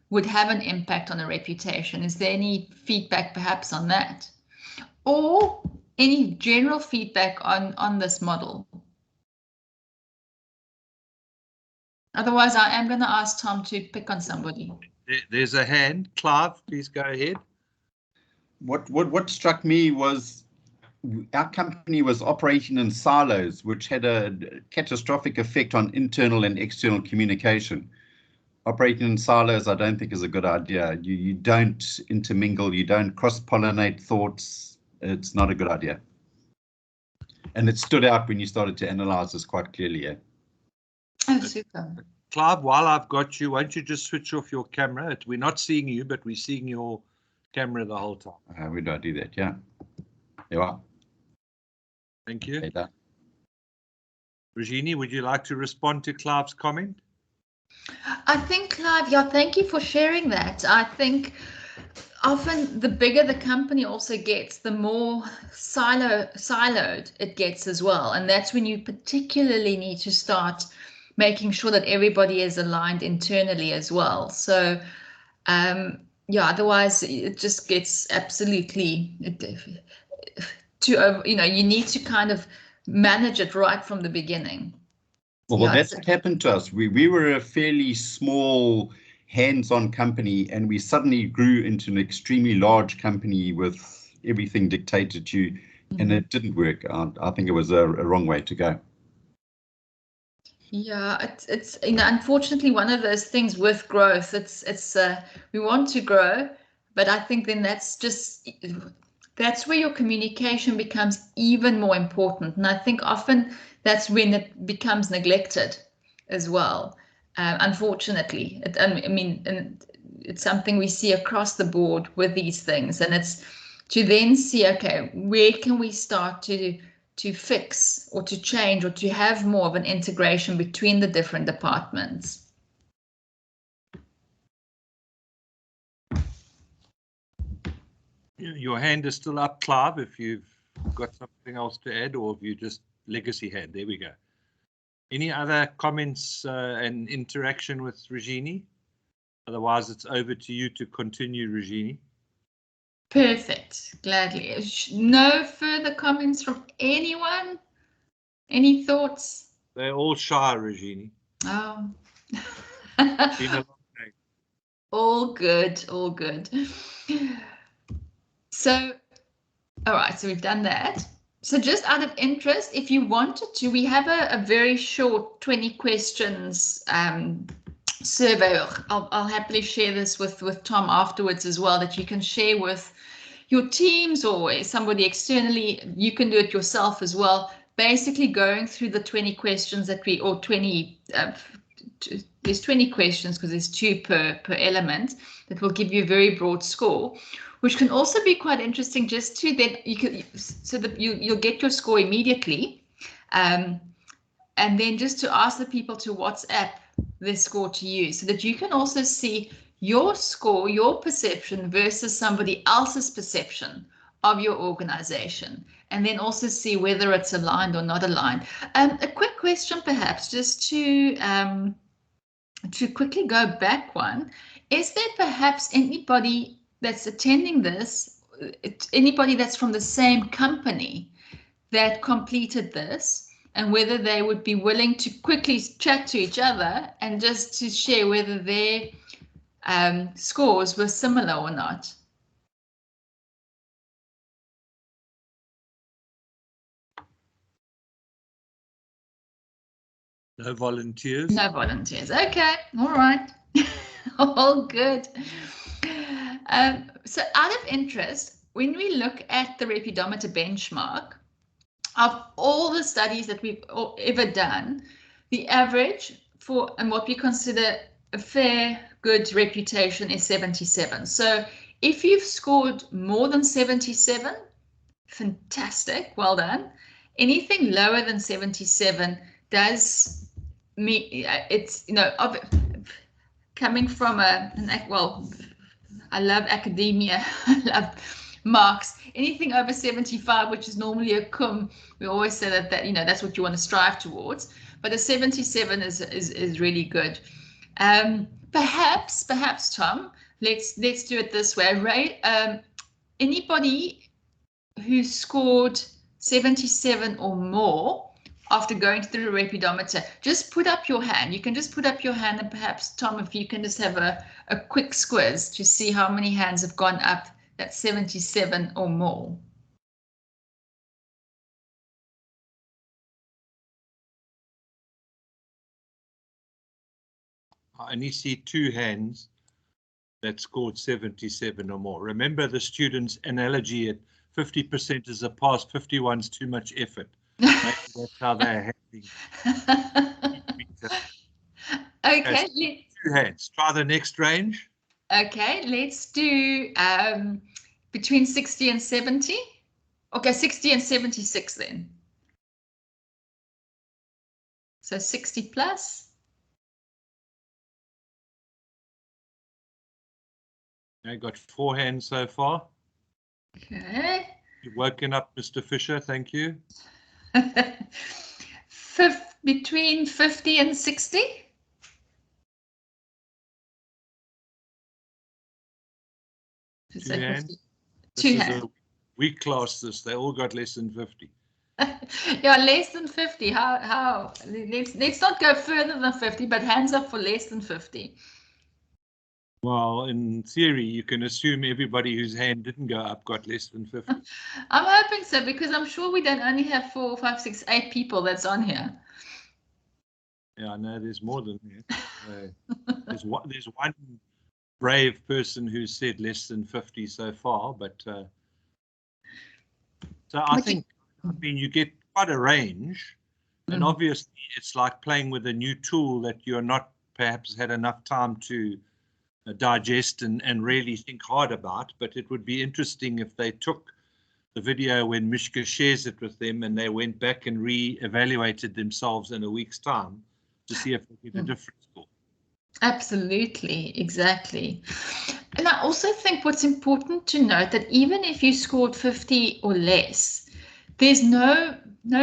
would have an impact on a reputation? Is there any feedback perhaps on that? Or any general feedback on this model? Otherwise, I am going to ask Tom to pick on somebody. There's a hand. Clive, please go ahead. What struck me was our company was operating in silos, which had a catastrophic effect on internal and external communication. Operating in silos, I don't think is a good idea. You don't intermingle, you don't cross-pollinate thoughts. It's not a good idea. And it stood out when you started to analyze this quite clearly. Yeah? Oh, super. Clive, while I've got you, won't you just switch off your camera? We're not seeing you, but we're seeing your camera the whole time. We don't do that, yeah. You are. Thank you. Later. Regine, would you like to respond to Clive's comment? I think, Clive, yeah, thank you for sharing that. I think often the bigger the company also gets, the more siloed it gets as well. And that's when you particularly need to start making sure that everybody is aligned internally as well. So, yeah, otherwise it just gets absolutely you need to kind of manage it right from the beginning. Well, that's what happened to us. We were a fairly small hands-on company, and we suddenly grew into an extremely large company with everything dictated to you, and it didn't work. I think it was a wrong way to go. Yeah, it's unfortunately one of those things with growth. It's we want to grow, but I think then that's where your communication becomes even more important. And I think often that's when it becomes neglected as well. Unfortunately, it's something we see across the board with these things. And it's to then see, okay, where can we start to fix or to change or to have more of an integration between the different departments. Your hand is still up, Clive, if you've got something else to add, or if you just legacy hand. There we go. Any other comments and interaction with Regine? Otherwise, it's over to you to continue, Regine. Perfect. Gladly. No further comments from anyone? Any thoughts? They're all shy, Regine. Oh. Been a long day. All good, all good. So, all right, so we've done that. So just out of interest, if you wanted to, we have a very short 20 questions survey. I'll happily share this with Tom afterwards as well, that you can share with your teams or somebody externally. You can do it yourself as well. Basically going through the 20 questions that we, or 20, there's 20 questions because there's 2 per element, that will give you a very broad score, which can also be quite interesting just to then, so that you'll get your score immediately. And then just to ask the people to WhatsApp their score to you, so that you can also see your score, your perception versus somebody else's perception of your organization, and then also see whether it's aligned or not aligned. A quick question, perhaps, just to quickly go back one, is there perhaps anybody that's attending this, anybody that's from the same company that completed this, and whether they would be willing to quickly chat to each other and just to share whether their scores were similar or not? No volunteers? No volunteers. Okay, all right. All good. So out of interest, when we look at the Reputationometer benchmark, of all the studies that we've ever done, the average for, and what we consider a fair, good reputation, is 77. So if you've scored more than 77, fantastic, well done. Anything lower than 77 does mean, it's, you know, coming from well, I love academia, I love marks. Anything over 75, which is normally a cum, we always say that you know, that's what you want to strive towards. But a 77 is really good. Perhaps Tom, let's do it this way. Anybody who scored 77 or more after going through the Reputationometer, just put up your hand. You can just put up your hand, and perhaps, Tom, if you can just have a quick squiz to see how many hands have gone up, that's 77 or more. I only see 2 hands that scored 77 or more. Remember the student's analogy at 50% is a pass, 51's too much effort. Maybe that's how they're handling. Okay, 2 hands. Try the next range. Okay, let's do between 60 and 70. Okay, 60 and 76 then. So 60 plus. I got 4 hands so far. Okay. You've woken up, Mr. Fisher. Thank you. Between 50 and 60. Two hands. Two hands. A weak class. They all got less than 50. Yeah, less than 50. How? Let's not go further than 50, but hands up for less than 50. Well, in theory, you can assume everybody whose hand didn't go up got less than 50. I'm hoping so, because I'm sure we don't only have 4, 5, 6, 8 people that's on here. Yeah, no, there's more than that. There's one brave person who said less than 50 so far, but so I think, I mean, you get quite a range, and obviously it's like playing with a new tool that you're not perhaps had enough time to digest and really think hard about. But it would be interesting if they took the video when Mishka shares it with them and they went back and re-evaluated themselves in a week's time to see if they get a different score. Absolutely, exactly. And I also think what's important to note that even if you scored 50 or less, there's no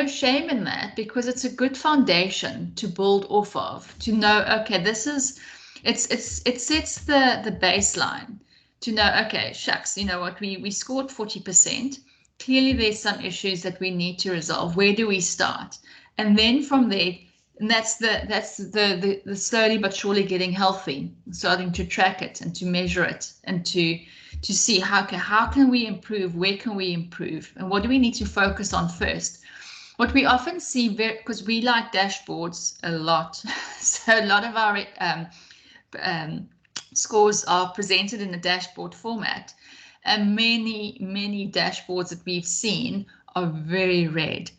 shame in that, because it's a good foundation to build off of, to know, okay, this is, it sets the baseline to know, okay, shucks, you know what, we scored 40%. Clearly there's some issues that we need to resolve. Where do we start? And then from there, and that's the slowly but surely getting healthy, starting to track it and to measure it and to see how can we improve, where can we improve, and what do we need to focus on first. What we often see, because we like dashboards a lot, so a lot of our scores are presented in a dashboard format, and many dashboards that we've seen are very red.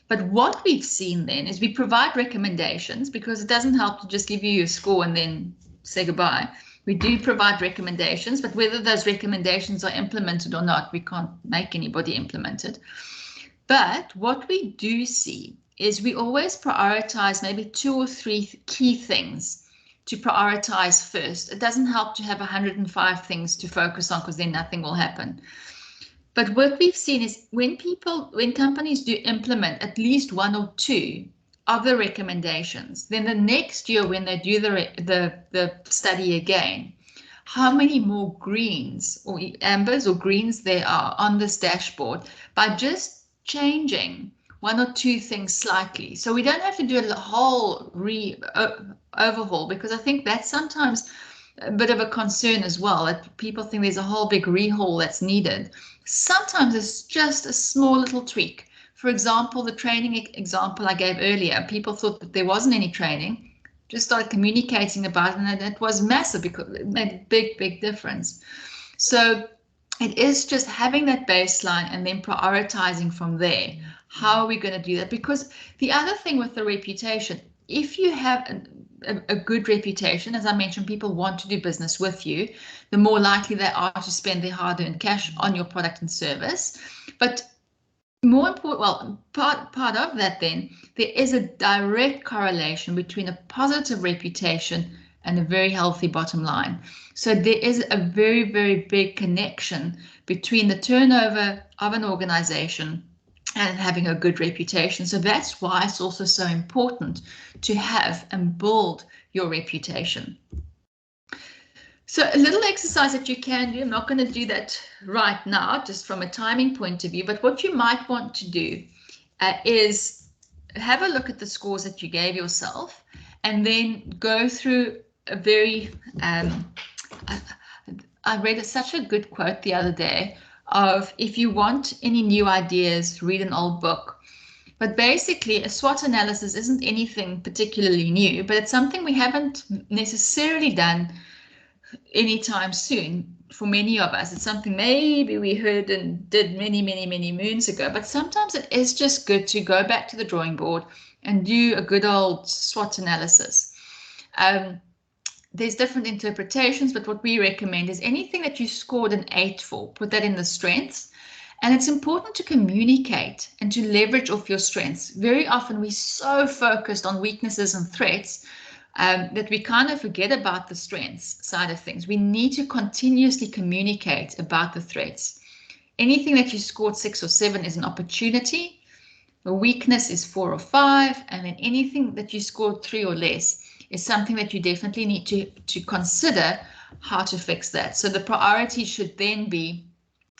But what we've seen then is we provide recommendations, because it doesn't help to just give you a score and then say goodbye. We do provide recommendations, but whether those recommendations are implemented or not, we can't make anybody implement it. But what we do see is we always prioritize maybe 2 or 3 key things to prioritize first. It doesn't help to have 105 things to focus on, because then nothing will happen. But what we've seen is when companies do implement at least 1 or 2 of the recommendations, then the next year when they do the study again, how many more greens or ambers or greens there are on this dashboard by just changing 1 or 2 things slightly. So we don't have to do a whole overhaul, because I think that's sometimes a bit of a concern as well, that people think there's a whole big rehaul that's needed. Sometimes it's just a small little tweak. For example, the training example I gave earlier, people thought that there wasn't any training, just started communicating about it, and it was massive because it made a big difference. So it is just having that baseline and then prioritizing from there. How are we going to do that? Because the other thing with the reputation, if you have a good reputation, as I mentioned, people want to do business with you, the more likely they are to spend their hard-earned cash on your product and service. But more important, well, part of that then, there is a direct correlation between a positive reputation and a very healthy bottom line. So there is a very big connection between the turnover of an organization and having a good reputation. So that's why it's also so important to have and build your reputation. So a little exercise that you can do, I'm not going to do that right now, just from a timing point of view, but what you might want to do is have a look at the scores that you gave yourself, and then go through a very, I read such a good quote the other day of, if you want any new ideas, read an old book. But basically, a SWOT analysis isn't anything particularly new, but it's something we haven't necessarily done anytime soon for many of us. It's something maybe we heard and did many moons ago, but sometimes it is just good to go back to the drawing board and do a good old SWOT analysis. There's different interpretations, but what we recommend is anything that you scored an 8 for, put that in the strengths. And it's important to communicate and to leverage off your strengths. Very often we're so focused on weaknesses and threats that we kind of forget about the strengths side of things. We need to continuously communicate about the threats. Anything that you scored 6 or 7 is an opportunity. A weakness is 4 or 5, and then anything that you scored 3 or less is something that you definitely need to consider how to fix that. So the priority should then be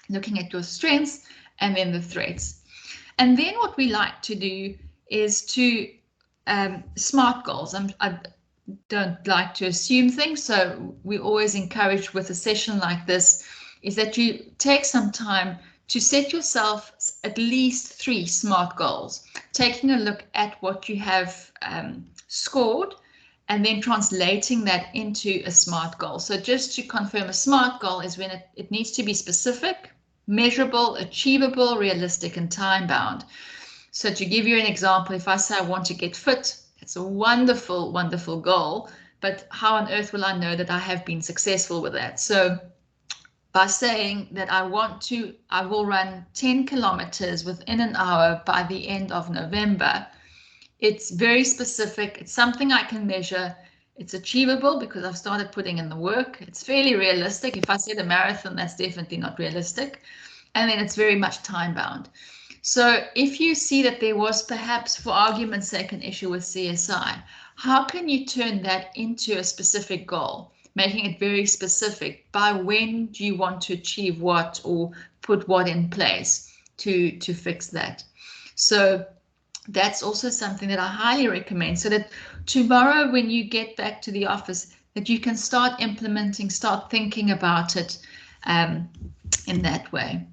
looking at your strengths and then the threats. And then what we like to do is to SMART goals. I don't like to assume things, so we always encourage with a session like this is that you take some time to set yourself at least 3 SMART goals, taking a look at what you have scored and then translating that into a SMART goal. So just to confirm, a SMART goal is when it needs to be specific, measurable, achievable, realistic, and time-bound. So to give you an example, if I say I want to get fit, it's a wonderful goal, but how on earth will I know that I have been successful with that? So by saying that I will run 10 kilometers within an hour by the end of November, it's very specific. It's something I can measure. It's achievable because I've started putting in the work. It's fairly realistic. If I said a marathon, that's definitely not realistic. And then it's very much time bound. So if you see that there was perhaps, for argument's sake, an issue with CSI, how can you turn that into a specific goal, making it very specific? By when do you want to achieve what or put what in place to fix that? So that's also something that I highly recommend, so that tomorrow when you get back to the office, that you can start implementing, start thinking about it in that way.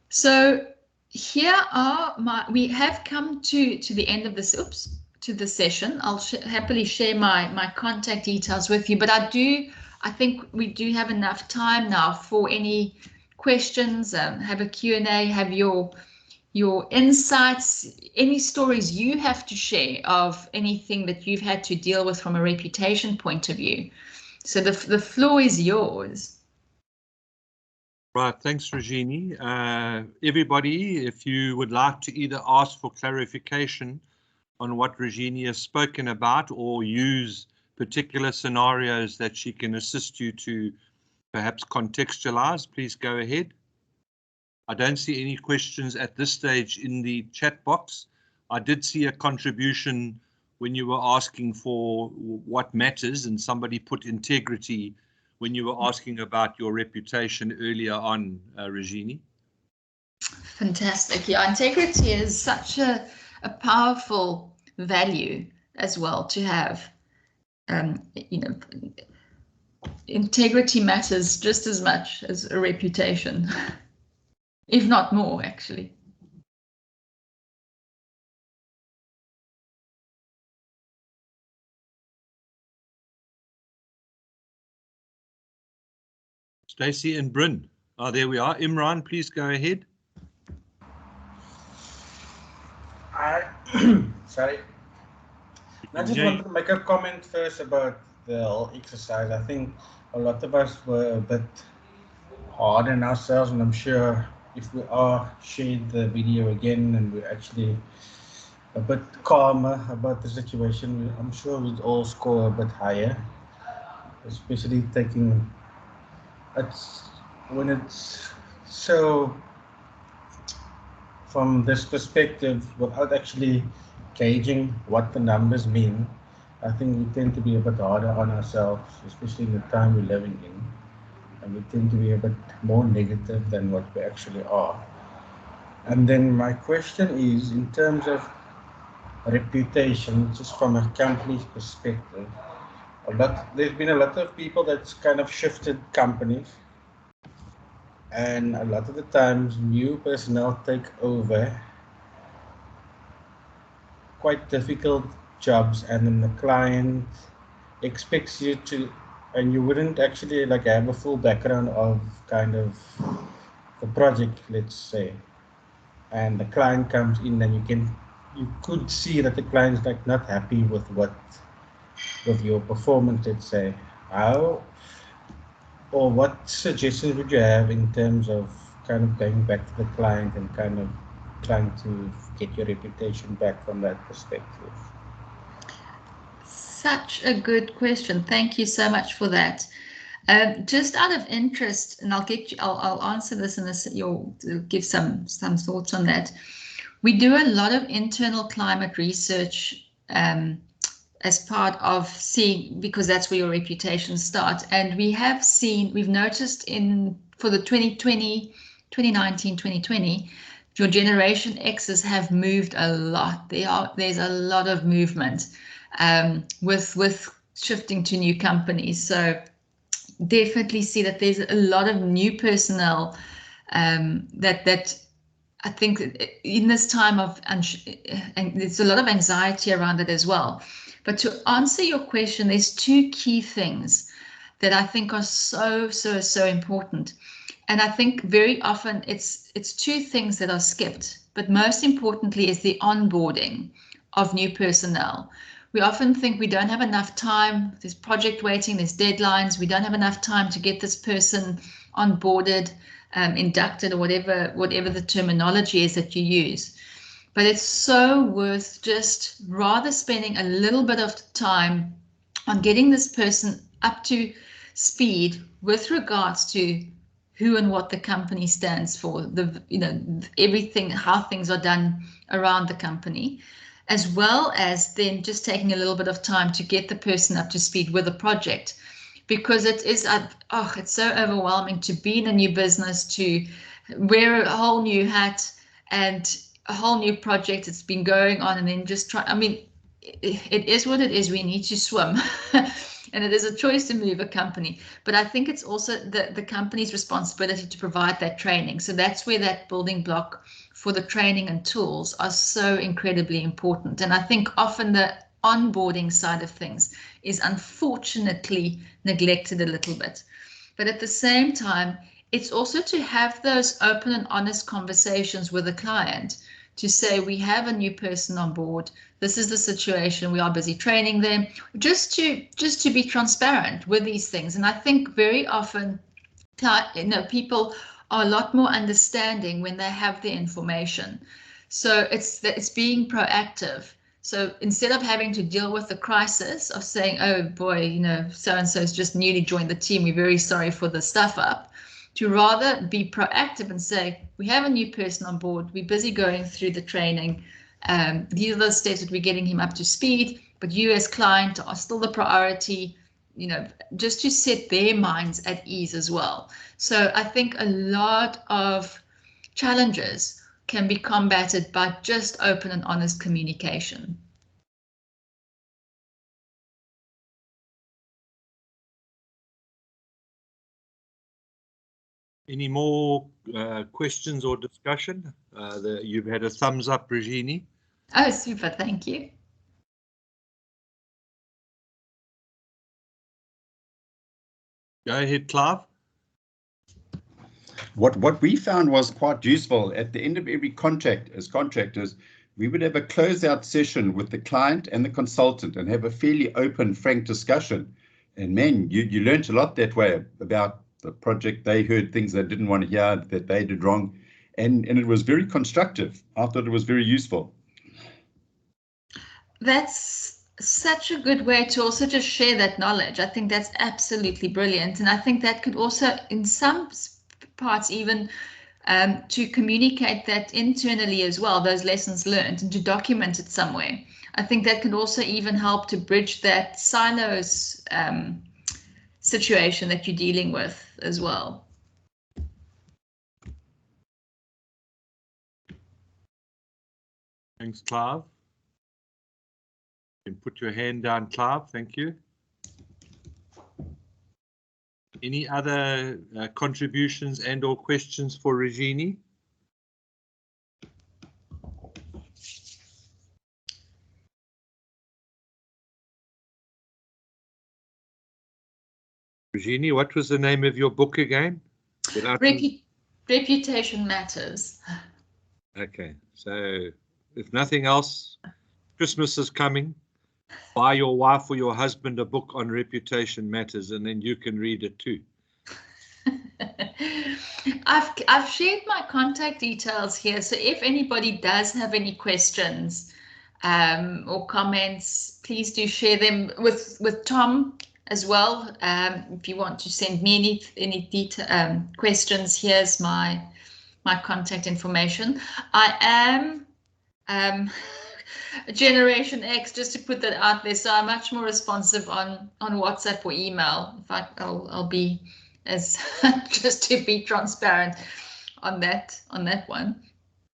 So here are we have come to the end of this, to the session. I'll happily share my contact details with you, but I think we do have enough time now for any questions, have a Q&A, have your insights, any stories you have to share of anything that you've had to deal with from a reputation point of view. So the floor is yours. Right, thanks, Regine. Everybody, if you would like to either ask for clarification on what Regine has spoken about or use particular scenarios that she can assist you to perhaps contextualize, please go ahead. I don't see any questions at this stage in the chat box. I did see a contribution when you were asking for what matters, and somebody put integrity when you were asking about your reputation earlier on, Regine. Fantastic. Yeah, integrity is such a powerful value as well to have. You know, integrity matters just as much as a reputation, if not more, actually. Stacey and Bryn. Oh, there we are. Imran, please go ahead. Sorry. I just wanted to make a comment first about the whole exercise. I think a lot of us were a bit hard on ourselves, and I'm sure if we are shared the video again and we're actually a bit calmer about the situation, I'm sure we'd all score a bit higher, especially taking when it's so from this perspective without actually gauging what the numbers mean. I think we tend to be a bit harder on ourselves, especially in the time we're living in, and we tend to be a bit more negative than what we actually are. And then my question is, in terms of reputation, just from a company's perspective, there's been a lot of people that's kind of shifted companies, and a lot of the times new personnel take over quite difficult jobs, and then the client expects you to, and you wouldn't actually like have a full background of kind of the project, let's say, and the client comes in and you could see that the client's like not happy with your performance, let's say. How or what suggestions would you have in terms of kind of going back to the client and kind of trying to get your reputation back from that perspective? Such a good question. Thank you so much for that. Just out of interest, and I'll answer this in this. You'll give some thoughts on that. We do a lot of internal climate research as part of seeing, because that's where your reputation starts. And we've noticed for the 2019, 2020, your Generation X's have moved a lot. There's a lot of movement with shifting to new companies. So definitely see that there's a lot of new personnel that I think in this time and there's a lot of anxiety around it as well. But to answer your question, there's two key things that I think are so important. And I think very often it's two things that are skipped, but most importantly is the onboarding of new personnel. We often think we don't have enough time. There's project waiting, there's deadlines. We don't have enough time to get this person onboarded, inducted, or whatever the terminology is that you use. But it's so worth just rather spending a little bit of time on getting this person up to speed with regards to who and what the company stands for, everything, how things are done around the company, as well as then just taking a little bit of time to get the person up to speed with the project. Because it is, it's so overwhelming to be in a new business, to wear a whole new hat and a whole new project. It's been going on, and then just try. I mean, it is what it is. We need to swim, and it is a choice to move a company. But I think it's also the company's responsibility to provide that training. So that's where that building block for the training and tools are so incredibly important. And I think often the onboarding side of things is unfortunately neglected a little bit. But at the same time, it's also to have those open and honest conversations with the client to say, we have a new person on board. This is the situation. We are busy training them, just to be transparent with these things. And I think very often, people are a lot more understanding when they have the information. So it's being proactive. So instead of having to deal with the crisis of saying, oh boy, so-and-so has just newly joined the team, we're very sorry for the stuff up, to rather be proactive and say, we have a new person on board, we're busy going through the training, these are the steps that we're getting him up to speed, but you as client are still the priority, just to set their minds at ease as well. So I think a lot of challenges can be combated by just open and honest communication. Any more questions or discussion? You've had a thumbs up, Regine. Oh, super, thank you. Go ahead, Clive. What we found was quite useful at the end of every contract as contractors, we would have a closeout session with the client and the consultant and have a fairly open, frank discussion. And man, you learned a lot that way about the project. They heard things they didn't want to hear, that they did wrong. And it was very constructive. I thought it was very useful. That's such a good way to also just share that knowledge. I think that's absolutely brilliant. And I think that could also, in some parts, even to communicate that internally as well, those lessons learned, and to document it somewhere. I think that can also even help to bridge that silos situation that you're dealing with as well. Thanks, Clive. You can put your hand down, Clive. Thank you. Any other contributions and or questions for Regine? Regine, what was the name of your book again? Reputation Matters. Okay, so if nothing else, Christmas is coming. Buy your wife or your husband a book on reputation matters, and then you can read it too. I've shared my contact details here, so if anybody does have any questions or comments, please do share them with Tom as well. If you want to send me any questions, here's my contact information. I am Generation X, just to put that out there, so I'm much more responsive on WhatsApp or email. In fact, I'll be as just to be transparent on that one.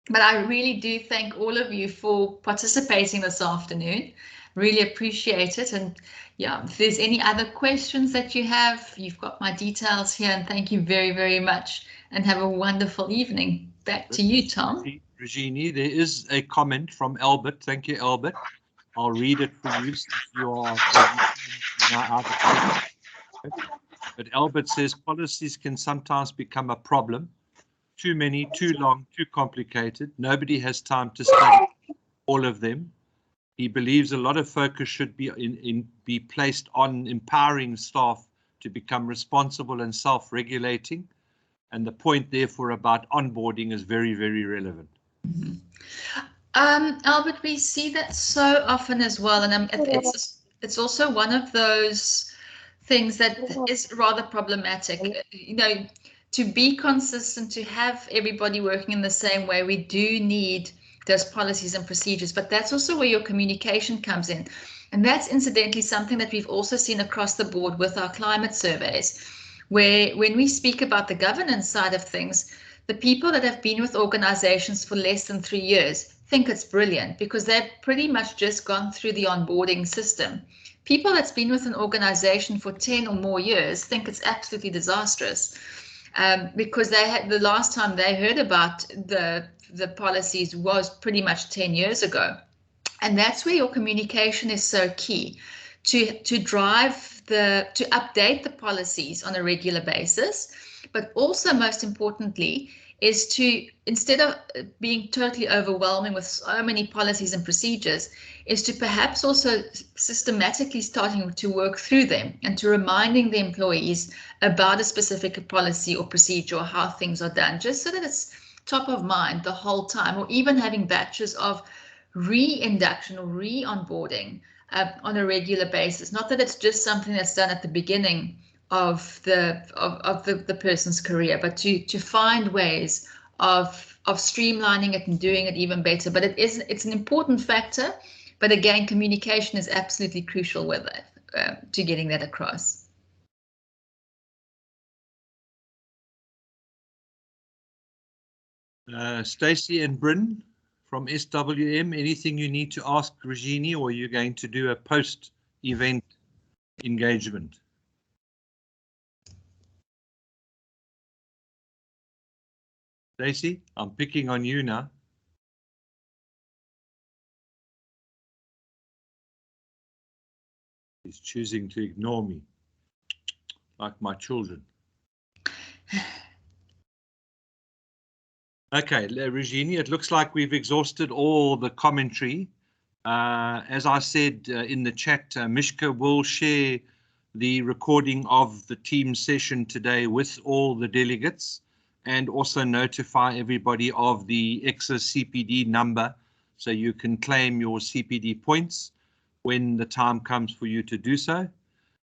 But I really do thank all of you for participating this afternoon. Really appreciate it. And yeah, if there's any other questions that you have, you've got my details here. And thank you very, very much. And have a wonderful evening. Back to you, Tom. Regine, there is a comment from Albert. Thank you, Albert. I'll read it for you since you are now out of it. But Albert says policies can sometimes become a problem. Too many, too long, too complicated. Nobody has time to study all of them. He believes a lot of focus should be placed on empowering staff to become responsible and self-regulating. And the point, therefore, about onboarding is very, very relevant. Mm-hmm. Albert, we see that so often as well, and it's also one of those things that is rather problematic. You know, to be consistent, to have everybody working in the same way, we do need those policies and procedures, but that's also where your communication comes in. And that's incidentally something that we've also seen across the board with our climate surveys, where when we speak about the governance side of things, the people that have been with organizations for less than 3 years think it's brilliant because they've pretty much just gone through the onboarding system. People that's been with an organization for 10 or more years think it's absolutely disastrous because they had the last time they heard about the policies was pretty much 10 years ago. And that's where your communication is so key, to drive to update the policies on a regular basis, but also most importantly is to, instead of being totally overwhelming with so many policies and procedures, is to perhaps also systematically starting to work through them and to reminding the employees about a specific policy or procedure or how things are done, just so that it's top of mind the whole time, or even having batches of re-induction or re-onboarding on a regular basis. Not that it's just something that's done at the beginning of the person's career, but to find ways of streamlining it and doing it even better. But it's an important factor. But again, communication is absolutely crucial with it, to getting that across. Stacey and Bryn from SWM, anything you need to ask Regine, or are you going to do a post-event engagement? Stacey, I'm picking on you now. He's choosing to ignore me, like my children. Okay, Regine, it looks like we've exhausted all the commentary. As I said in the chat, Mishka will share the recording of the team session today with all the delegates, and also notify everybody of the EXA CPD number so you can claim your CPD points when the time comes for you to do so.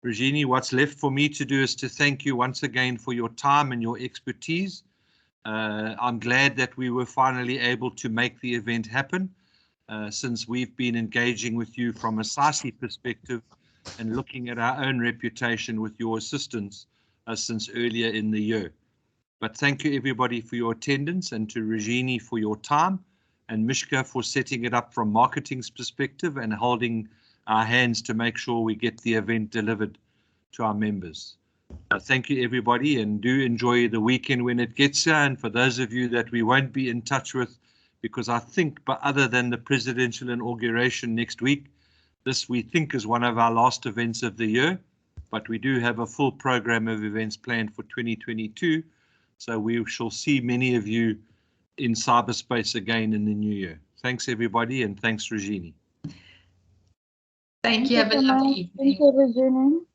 Regine, what's left for me to do is to thank you once again for your time and your expertise. I'm glad that we were finally able to make the event happen, since we've been engaging with you from a SASI perspective and looking at our own reputation with your assistance since earlier in the year. But thank you everybody for your attendance, and to Regine for your time, and Mishka for setting it up from marketing's perspective and holding our hands to make sure we get the event delivered to our members. Thank you everybody, and do enjoy the weekend when it gets here. And for those of you that we won't be in touch with, because I think, but other than the presidential inauguration next week, this we think is one of our last events of the year, but we do have a full program of events planned for 2022. So we shall see many of you in cyberspace again in the new year. Thanks everybody, and thanks Regine. Thank you. Have a lovely evening. Thank you, Regine.